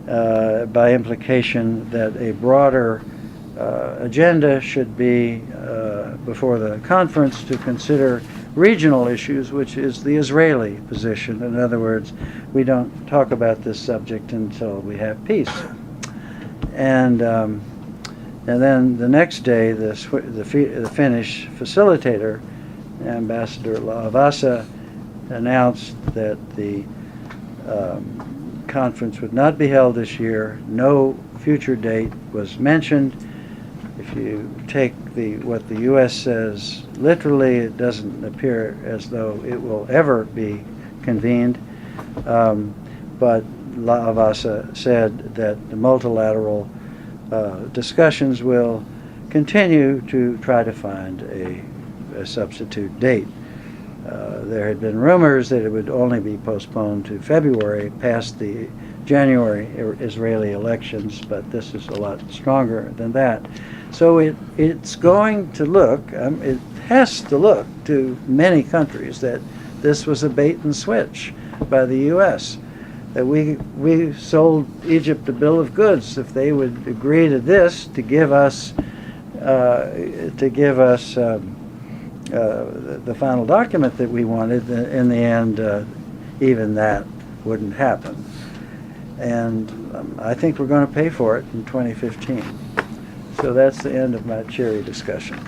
by implication that a broader agenda should be before the conference to consider regional issues, which is the Israeli position. In other words, we don't talk about this subject until we have peace. And then the next day, the Finnish facilitator, Ambassador Laavasa, announced that the conference would not be held this year. No future date was mentioned. If you take what the U.S. says literally, it doesn't appear as though it will ever be convened. But Laavasa said that the multilateral discussions will continue to try to find a substitute date. There had been rumors that it would only be postponed to February, past the January Israeli elections, but this is a lot stronger than that. So it's going to look, it has to look to many countries that this was a bait and switch by the U.S., that we sold Egypt a bill of goods if they would agree to this, to give us the final document that we wanted. In the end, even that wouldn't happen. And I think we're going to pay for it in 2015. So that's the end of my cheery discussion.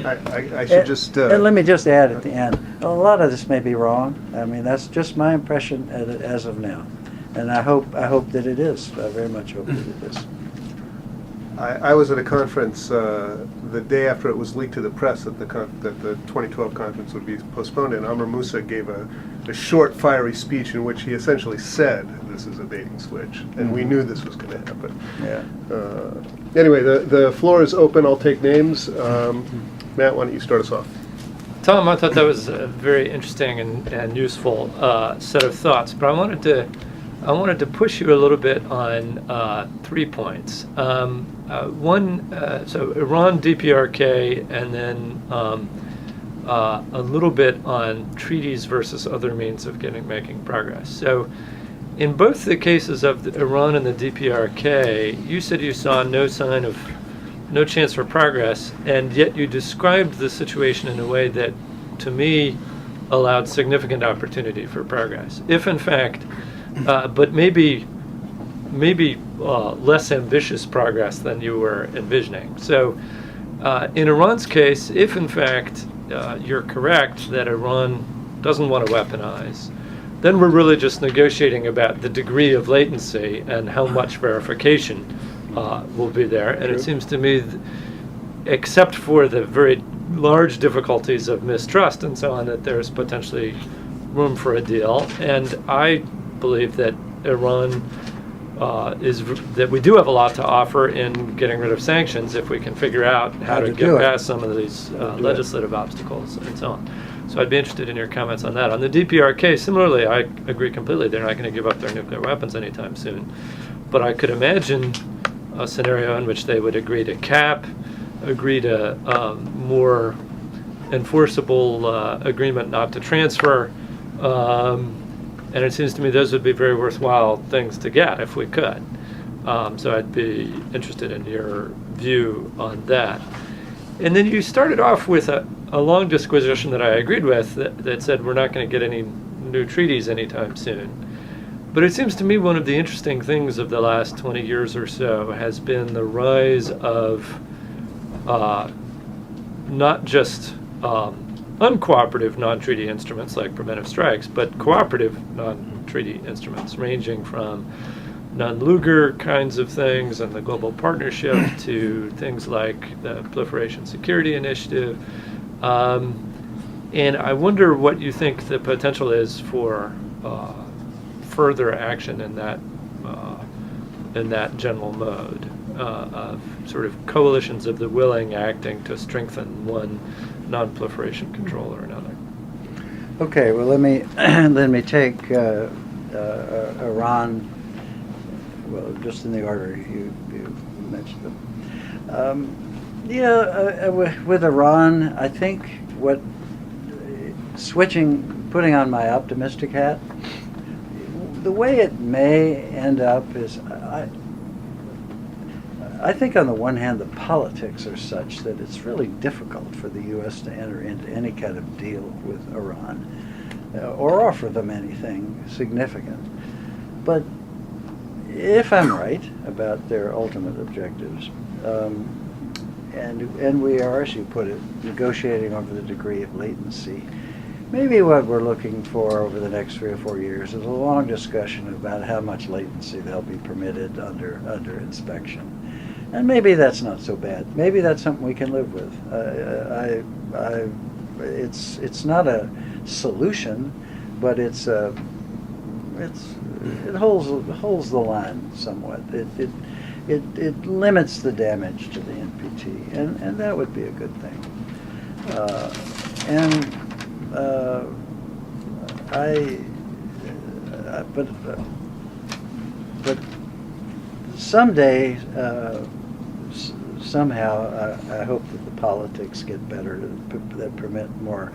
I should just... and let me just add at the end, a lot of this may be wrong. I mean, that's just my impression as of now. And I hope that it is. I very much hope that it is. I was at a conference the day after it was leaked to the press that the 2012 conference would be postponed, and Amr Moussa gave a short, fiery speech in which he essentially said this is a bait and switch, and we knew this was going to happen. Yeah. Anyway, the floor is open. I'll take names. Matt, why don't you start us off? Tom, I thought that was a very interesting and useful set of thoughts, but I wanted to push you a little bit on 3 points. One, so Iran, DPRK, and then a little bit on treaties versus other means of making progress. So, in both the cases of Iran and the DPRK, you said you saw no chance for progress, and yet you described the situation in a way that, to me, allowed significant opportunity for progress. If, in fact, but maybe maybe less ambitious progress than you were envisioning. So in Iran's case, if in fact you're correct that Iran doesn't want to weaponize, then we're really just negotiating about the degree of latency and how much verification will be there. And it seems to me, except for the very large difficulties of mistrust and so on, that there's potentially room for a deal. And I believe that Iran that we do have a lot to offer in getting rid of sanctions if we can figure out how to get past some of these legislative obstacles and so on. So I'd be interested in your comments on that. On the DPRK, similarly, I agree completely. They're not going to give up their nuclear weapons anytime soon. But I could imagine a scenario in which they would agree to cap, agree to more enforceable agreement not to transfer. And it seems to me those would be very worthwhile things to get if we could. So I'd be interested in your view on that. And then you started off with a long disquisition that I agreed with that said we're not going to get any new treaties anytime soon. But it seems to me one of the interesting things of the last 20 years or so has been the rise of not just uncooperative non-treaty instruments like preventive strikes, but cooperative non-treaty instruments ranging from non-Lugar kinds of things and the global partnership to things like the Proliferation Security Initiative. And I wonder what you think the potential is for further action in that general mode of sort of coalitions of the willing acting to strengthen one non-proliferation control or another. Okay, well let me take Iran. Well, just in the order you mentioned them. With Iran, I think putting on my optimistic hat, the way it may end up is, I think on the one hand the politics are such that it's really difficult for the U.S. to enter into any kind of deal with Iran or offer them anything significant. But if I'm right about their ultimate objectives, and we are, as you put it, negotiating over the degree of latency, maybe what we're looking for over the next 3 or 4 years is a long discussion about how much latency they'll be permitted under inspection. And maybe that's not so bad. Maybe that's something we can live with. It's not a solution, but it holds the line somewhat. It limits the damage to the NPT, and that would be a good thing. But someday, somehow, I hope that the politics get better that permit more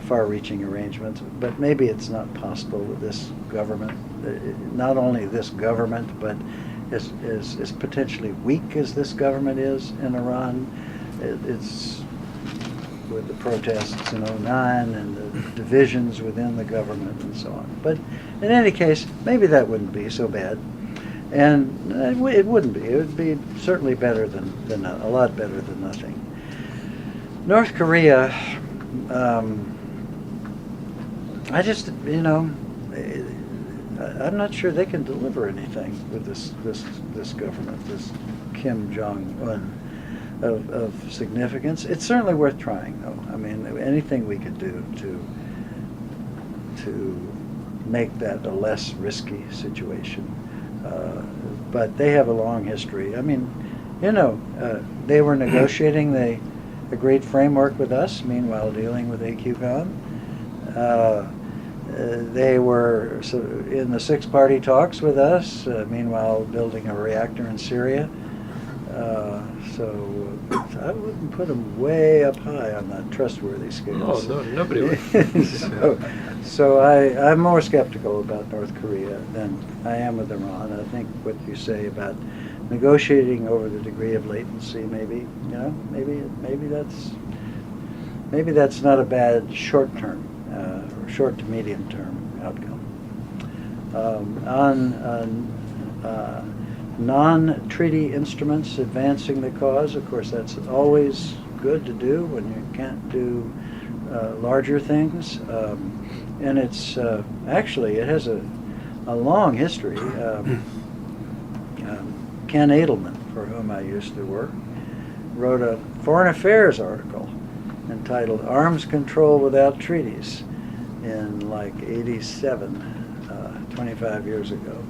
far-reaching arrangements. But maybe it's not possible with this government. Not only this government, but as potentially weak as this government is in Iran, it's with the protests in '09 and the divisions within the government and so on. But in any case, maybe that wouldn't be so bad. And it wouldn't be. It would be certainly better than a lot better than nothing. North Korea, I just, I'm not sure they can deliver anything with this government, this Kim Jong-un of significance. It's certainly worth trying, though. I mean, anything we could do to make that a less risky situation. But they have a long history. I mean, they were negotiating the agreed framework with us, meanwhile dealing with AQCOM. They were in the six-party talks with us, meanwhile building a reactor in Syria. So I wouldn't put them way up high on that trustworthy scale. Oh, no, nobody would. So I'm more skeptical about North Korea than I am with Iran. I think what you say about negotiating over the degree of latency, maybe that's not a bad short-term, or short to medium-term outcome. On non-treaty instruments advancing the cause. Of course, that's always good to do when you can't do larger things. And it's actually, it has a long history. Ken Edelman, for whom I used to work, wrote a foreign affairs article entitled Arms Control Without Treaties in like 87, 25 years ago.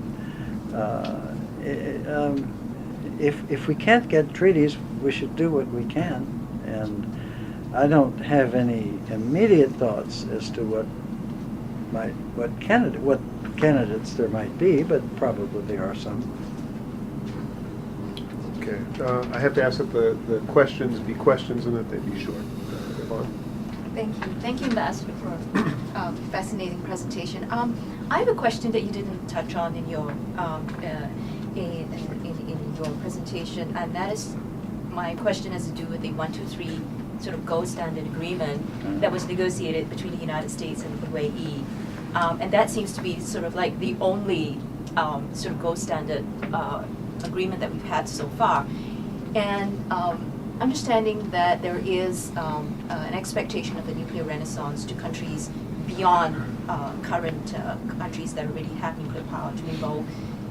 If we can't get treaties, we should do what we can. And I don't have any immediate thoughts as to what candidates there might be, but probably there are some. Okay. I have to ask that the questions be questions and that they be short. Yvonne? Thank you. Thank you, Ambassador, for a fascinating presentation. I have a question that you didn't touch on in your in your presentation, and that is, my question has to do with the 123 sort of gold standard agreement that was negotiated between the United States and the UAE, and that seems to be sort of like the only sort of gold standard agreement that we've had so far, and understanding that there is an expectation of a nuclear renaissance to countries beyond current countries that already have nuclear power, to involve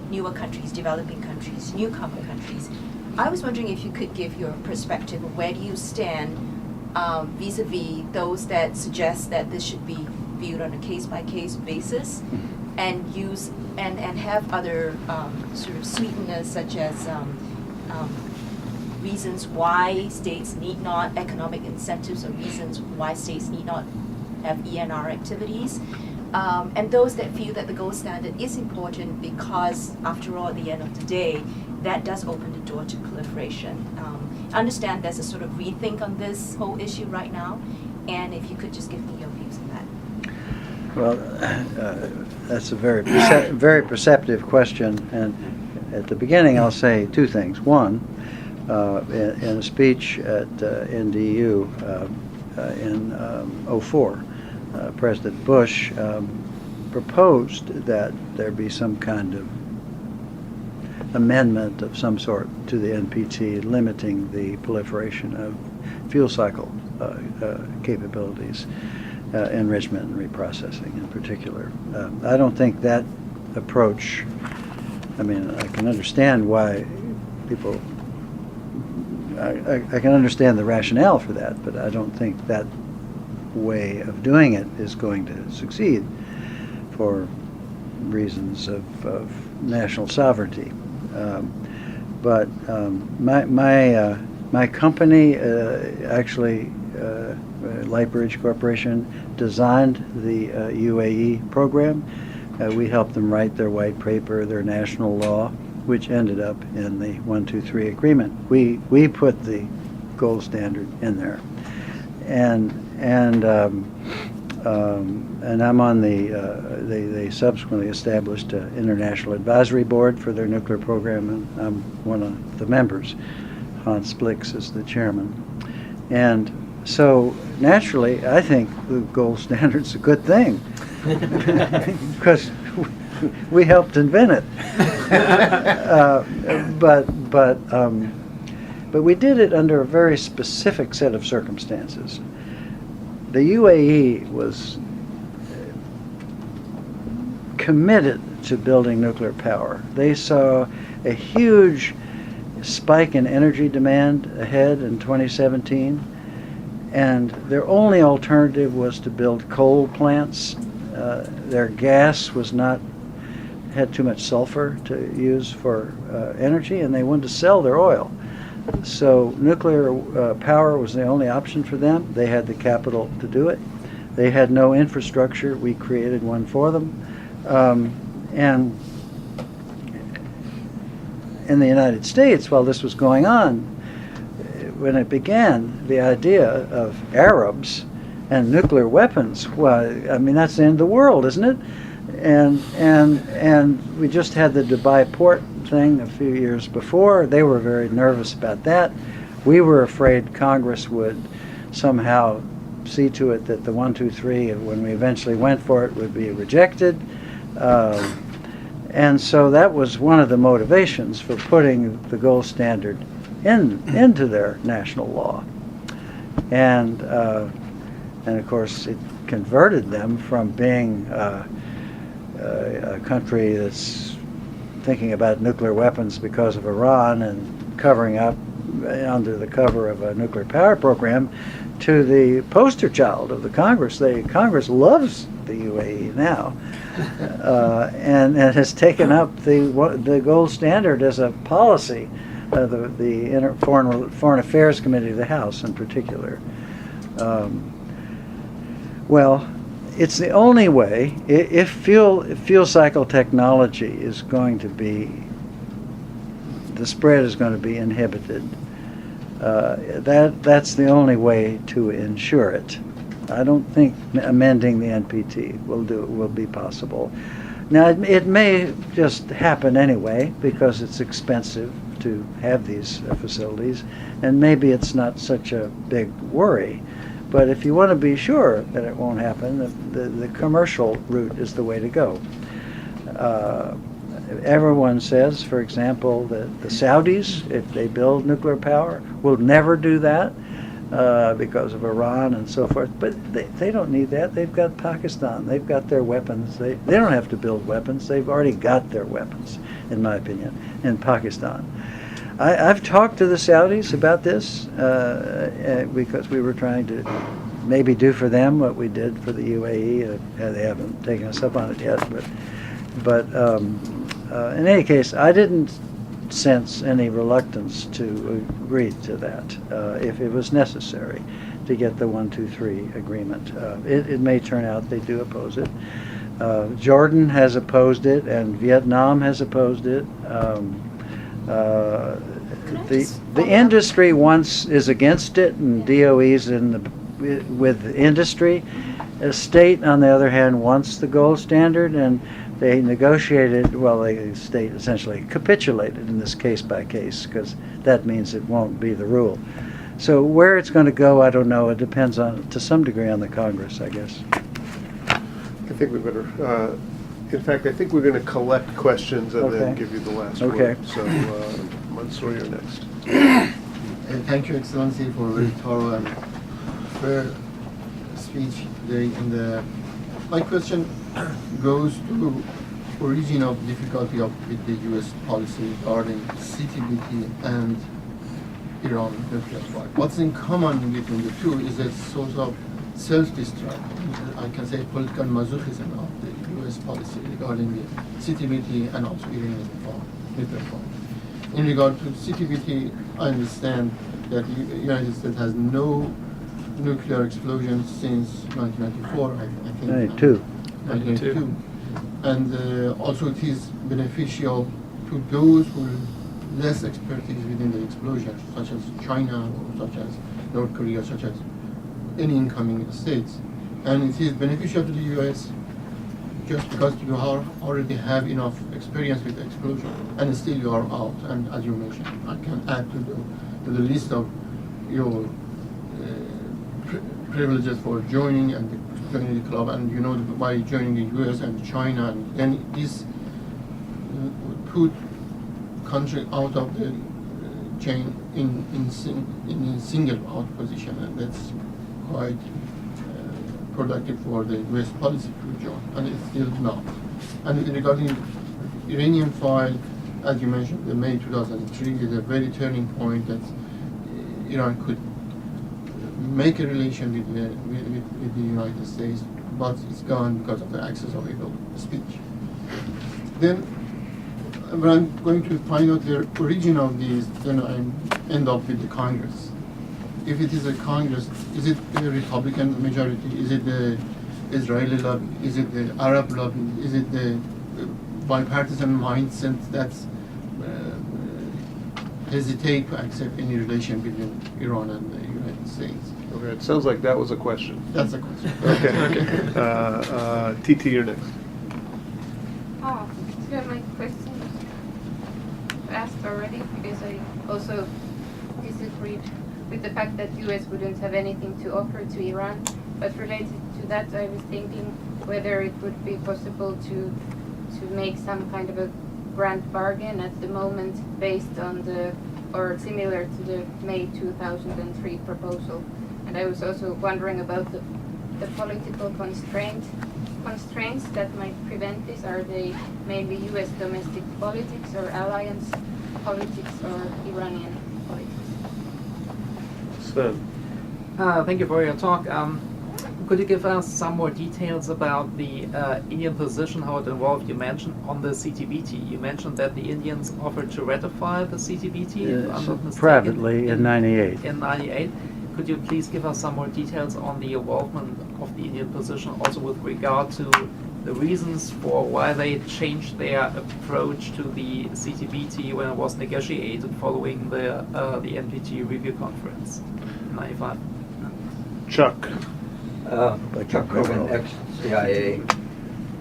newer countries, developing countries, newcomer countries. I was wondering if you could give your perspective of where do you stand vis-a-vis those that suggest that this should be viewed on a case-by-case basis and use and have other sort of sweeteners such as reasons why states need not, economic incentives or reasons why states need not have ENR activities, and those that feel that the gold standard is important because, after all, at the end of the day, that does open the door to proliferation. I understand there's a sort of rethink on this whole issue right now, and if you could just give me your views on that. Well, that's a very perceptive question, and at the beginning I'll say two things. One, in a speech at NDU in 04, President Bush proposed that there be some kind of amendment of some sort to the NPT limiting the proliferation of fuel cycle capabilities, enrichment and reprocessing in particular. I don't think that approach, I mean, I can understand why people, I can understand the rationale for that, but I don't think that way of doing it is going to succeed for reasons of national sovereignty. But my company actually, Lightbridge Corporation, designed the UAE program. We helped them write their white paper, their national law, which ended up in the 123 agreement. We put the gold standard in there, and I'm on they subsequently established an international advisory board for their nuclear program, and I'm one of the members. Hans Blix is the chairman, and so naturally I think the gold standard's a good thing because we helped invent it. But we did it under a very specific set of circumstances. The UAE was committed to building nuclear power. They saw a huge spike in energy demand ahead in 2017, and their only alternative was to build coal plants. Their gas had too much sulfur to use for energy, and they wanted to sell their oil. So nuclear power was the only option for them. They had the capital to do it. They had no infrastructure. We created one for them. And in the United States, while this was going on, when it began, the idea of Arabs and nuclear weapons, well, I mean, that's the end of the world, isn't it? And we just had the Dubai port thing a few years before. They were very nervous about that. We were afraid Congress would somehow see to it that the 123, when we eventually went for it, would be rejected. And so that was one of the motivations for putting the gold standard into their national law. And of course it converted them from being a country that's thinking about nuclear weapons because of Iran and covering up under the cover of a nuclear power program to the poster child of the Congress. Congress loves the UAE now, and has taken up the gold standard as a policy. The Foreign Affairs Committee of the House, in particular. Well, it's the only way. If fuel cycle technology is going to be, the spread is going to be inhibited. That's the only way to ensure it. I don't think amending the NPT will be possible. Now it may just happen anyway because it's expensive to have these facilities, and maybe it's not such a big worry. But if you want to be sure that it won't happen, the commercial route is the way to go. Everyone says, for example, that the Saudis, if they build nuclear power, will never do that because of Iran and so forth. But they don't need that. They've got Pakistan. They've got their weapons. They don't have to build weapons. They've already got their weapons, in my opinion, in Pakistan. I've talked to the Saudis about this because we were trying to maybe do for them what we did for the UAE. They haven't taken us up on it yet, but in any case, I didn't sense any reluctance to agree to that if it was necessary to get the 1, 2, 3 agreement. It may turn out they do oppose it. Jordan has opposed it, and Vietnam has opposed it. The industry is against it, and DOE's with the industry. A state, on the other hand, wants the gold standard, and they negotiated. Well, the state essentially capitulated in this case by case because that means it won't be the rule. So where it's going to go, I don't know. It depends to some degree on the Congress, I guess. I think we better. In fact, I think we're going to collect questions and then give you the last word. So, Mansour, you're next. Thank you, Excellency, for a very thorough and fair speech today. And my question goes to origin of difficulty with the U.S. policy regarding CTBT and Iran nuclear strike. What's in common between the two is a sort of self-destruct, I can say political masochism of the U.S. policy regarding the CTBT and also Iranian nuclear bomb. In regard to CTBT, I understand that the United States has no nuclear explosions since 1994, I think. 1992. And also it is beneficial to those who have less expertise within the explosion, such as China, or such as North Korea, such as any incoming states. And it is beneficial to the U.S. just because you already have enough experience with explosion, and still you are out. And as you mentioned, I can add to the list of your privileges for joining the club, and you know, by joining the U.S. and China, and then this put country out of the chain in single out position, and that's quite productive for the U.S. policy to join, and it's still not. And regarding Iranian file, as you mentioned, the May 2003 is a very turning point that Iran could make a relation with the United States, but it's gone because of the access of evil speech. Then, when I'm going to find out the origin of these, then I end up with the Congress. If it is a Congress, is it the Republican majority? Is it the Israeli lobby? Is it the Arab lobby? Is it the bipartisan mindset that's hesitate to accept any relation between Iran and the United States? Okay, it sounds like that was a question. That's a question. Okay. TT, you're next. Oh, so my question was asked already because I also disagreed with the fact that U.S. wouldn't have anything to offer to Iran. But related to that, I was thinking whether it would be possible to to make some kind of a grand bargain at the moment based on the, or similar to the May 2003 proposal. And I was also wondering about the political constraints that might prevent this. Are they mainly US domestic politics or alliance politics or Iranian politics? Sven. Thank you for your talk. Could you give us some more details about the Indian position, how it evolved? You mentioned on the CTBT. You mentioned that the Indians offered to ratify the CTBT, if I'm not mistaken, privately in 98. In 98. Could you please give us some more details on the involvement of the Indian position, also with regard to the reasons for why they changed their approach to the CTBT when it was negotiated following the NPT review conference in 95? Chuck. Chuck Hogan, ex-CIA.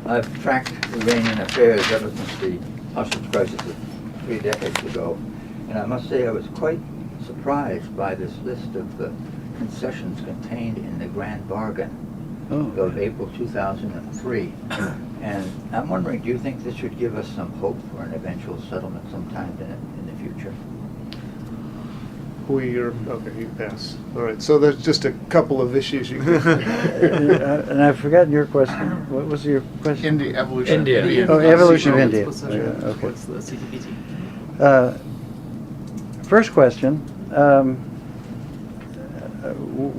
I've tracked Iranian affairs ever since the hostage crisis of 3 decades ago, and I must say I was quite surprised by this list of the concessions contained in the Grand Bargain of April 2003. And I'm wondering, do you think this should give us some hope for an eventual settlement sometime in the future? Okay, you pass. All right, so there's just a couple of issues you can... And I've forgotten your question. What was your question? In the evolution. India. Oh, evolution of India. Position Yeah, okay. towards the CTBT. First question,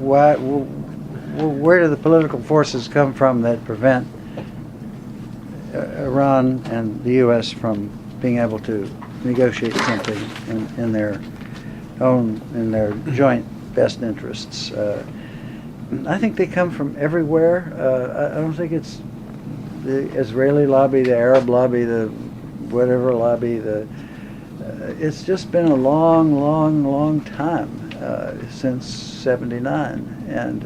where do the political forces come from that prevent Iran and the U.S. from being able to negotiate something in their joint best interests? I think they come from everywhere. I don't think it's the Israeli lobby, the Arab lobby, the whatever lobby, it's just been a long time since '79, and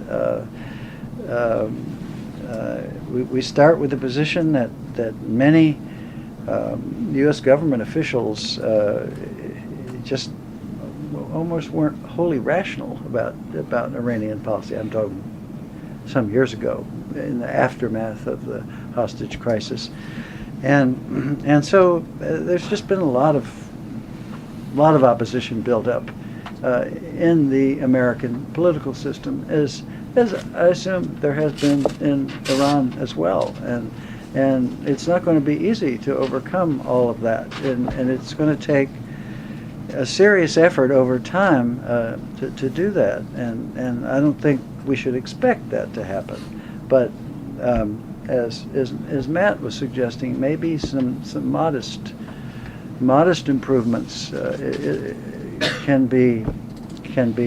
we start with the position that many U.S. government officials just almost weren't wholly rational about Iranian policy. I'm talking some years ago, in the aftermath of the hostage crisis, and so there's just been a lot of opposition built up in the American political system, as I assume there has been in Iran as well, and it's not going to be easy to overcome all of that, and it's going to take a serious effort over time to do that, and I don't think we should expect that to happen, but as Matt was suggesting, maybe some modest improvements can be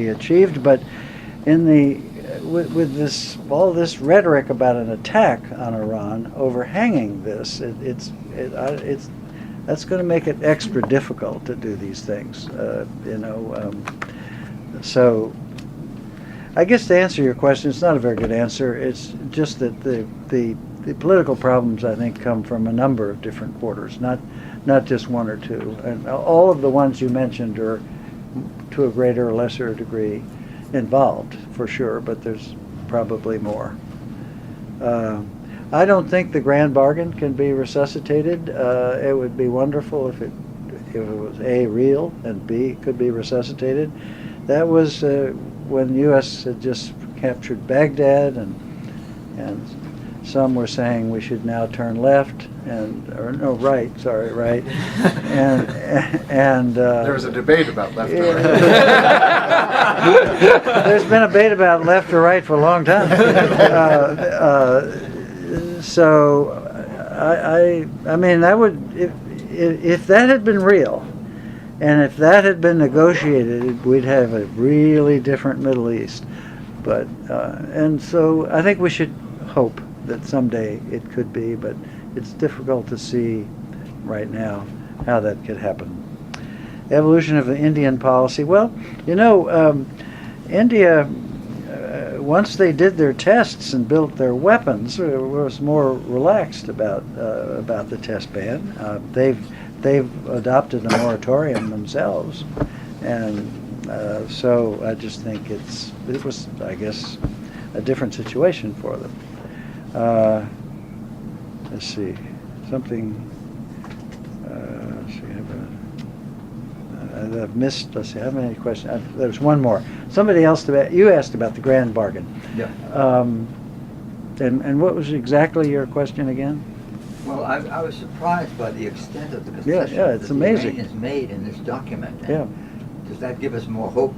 achieved, but with all this rhetoric about an attack on Iran overhanging this, that's going to make it extra difficult to do these things, So, I guess to answer your question, it's not a very good answer. It's just that the political problems, I think, come from a number of different quarters, not just one or two. And all of the ones you mentioned are, to a greater or lesser degree, involved, for sure, but there's probably more. I don't think the Grand Bargain can be resuscitated. It would be wonderful if it was A, real, and B, could be resuscitated. That was when the U.S. had just captured Baghdad, and some were saying we should now turn left, right, and There was a debate about left or right. There's been a debate about left or right for a long time. So I mean, that would, if that had been real, and if that had been negotiated, we'd have a really different Middle East. But and so I think we should hope that someday it could be, but it's difficult to see right now how that could happen. Evolution of the Indian policy. Well, India, once they did their tests and built their weapons, was more relaxed about the test ban. They've adopted a moratorium themselves, and so I just think it was, I guess, a different situation for them. Let's see, something let's see. I've missed. Let's see. How many questions? There's one more. Somebody else you asked about the grand bargain. Yeah. And what was exactly your question again? Well, I was surprised by the extent of the Yeah, concessions yeah, it's that the amazing. Iranians made in this document. And Yeah. does that give us more hope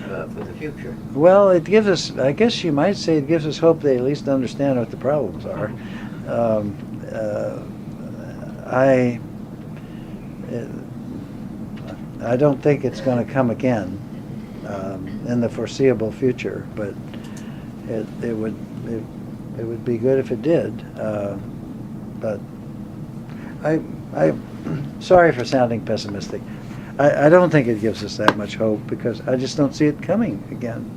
for the future? Well, it gives us. I guess you might say it gives us hope they at least understand what the problems are. I don't think it's going to come again in the foreseeable future, but it would be good if it did. But I'm sorry for sounding pessimistic. I don't think it gives us that much hope because I just don't see it coming again.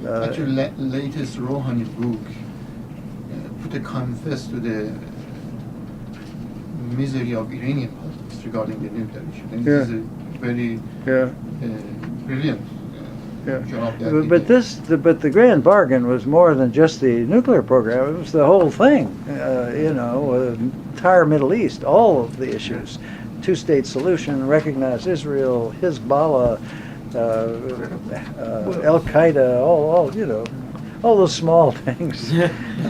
Actually, latest Rouhani book put a confess to the misery of Iranian politics regarding the nuclear issue. And Yeah. this is a very brilliant job. That But the grand bargain was more than just the nuclear program. It was the whole thing. Entire Middle East, all of the issues, two-state solution, recognize Israel, Hezbollah, Al Qaeda, all those small things.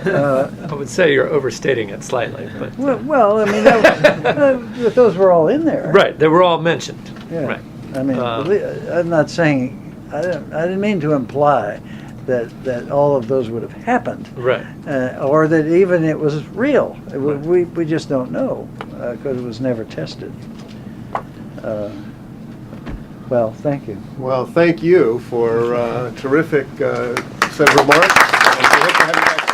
I would say you're overstating it slightly, but Well, I mean, those were all in there. right, they were all mentioned. Yeah. Right. I mean, I'm not saying. I didn't mean to imply that all of those would have happened, Right. or that even it was real. We just don't know because it was never tested. Well, thank you. Well, thank you for a terrific set of remarks. And we hope to have you back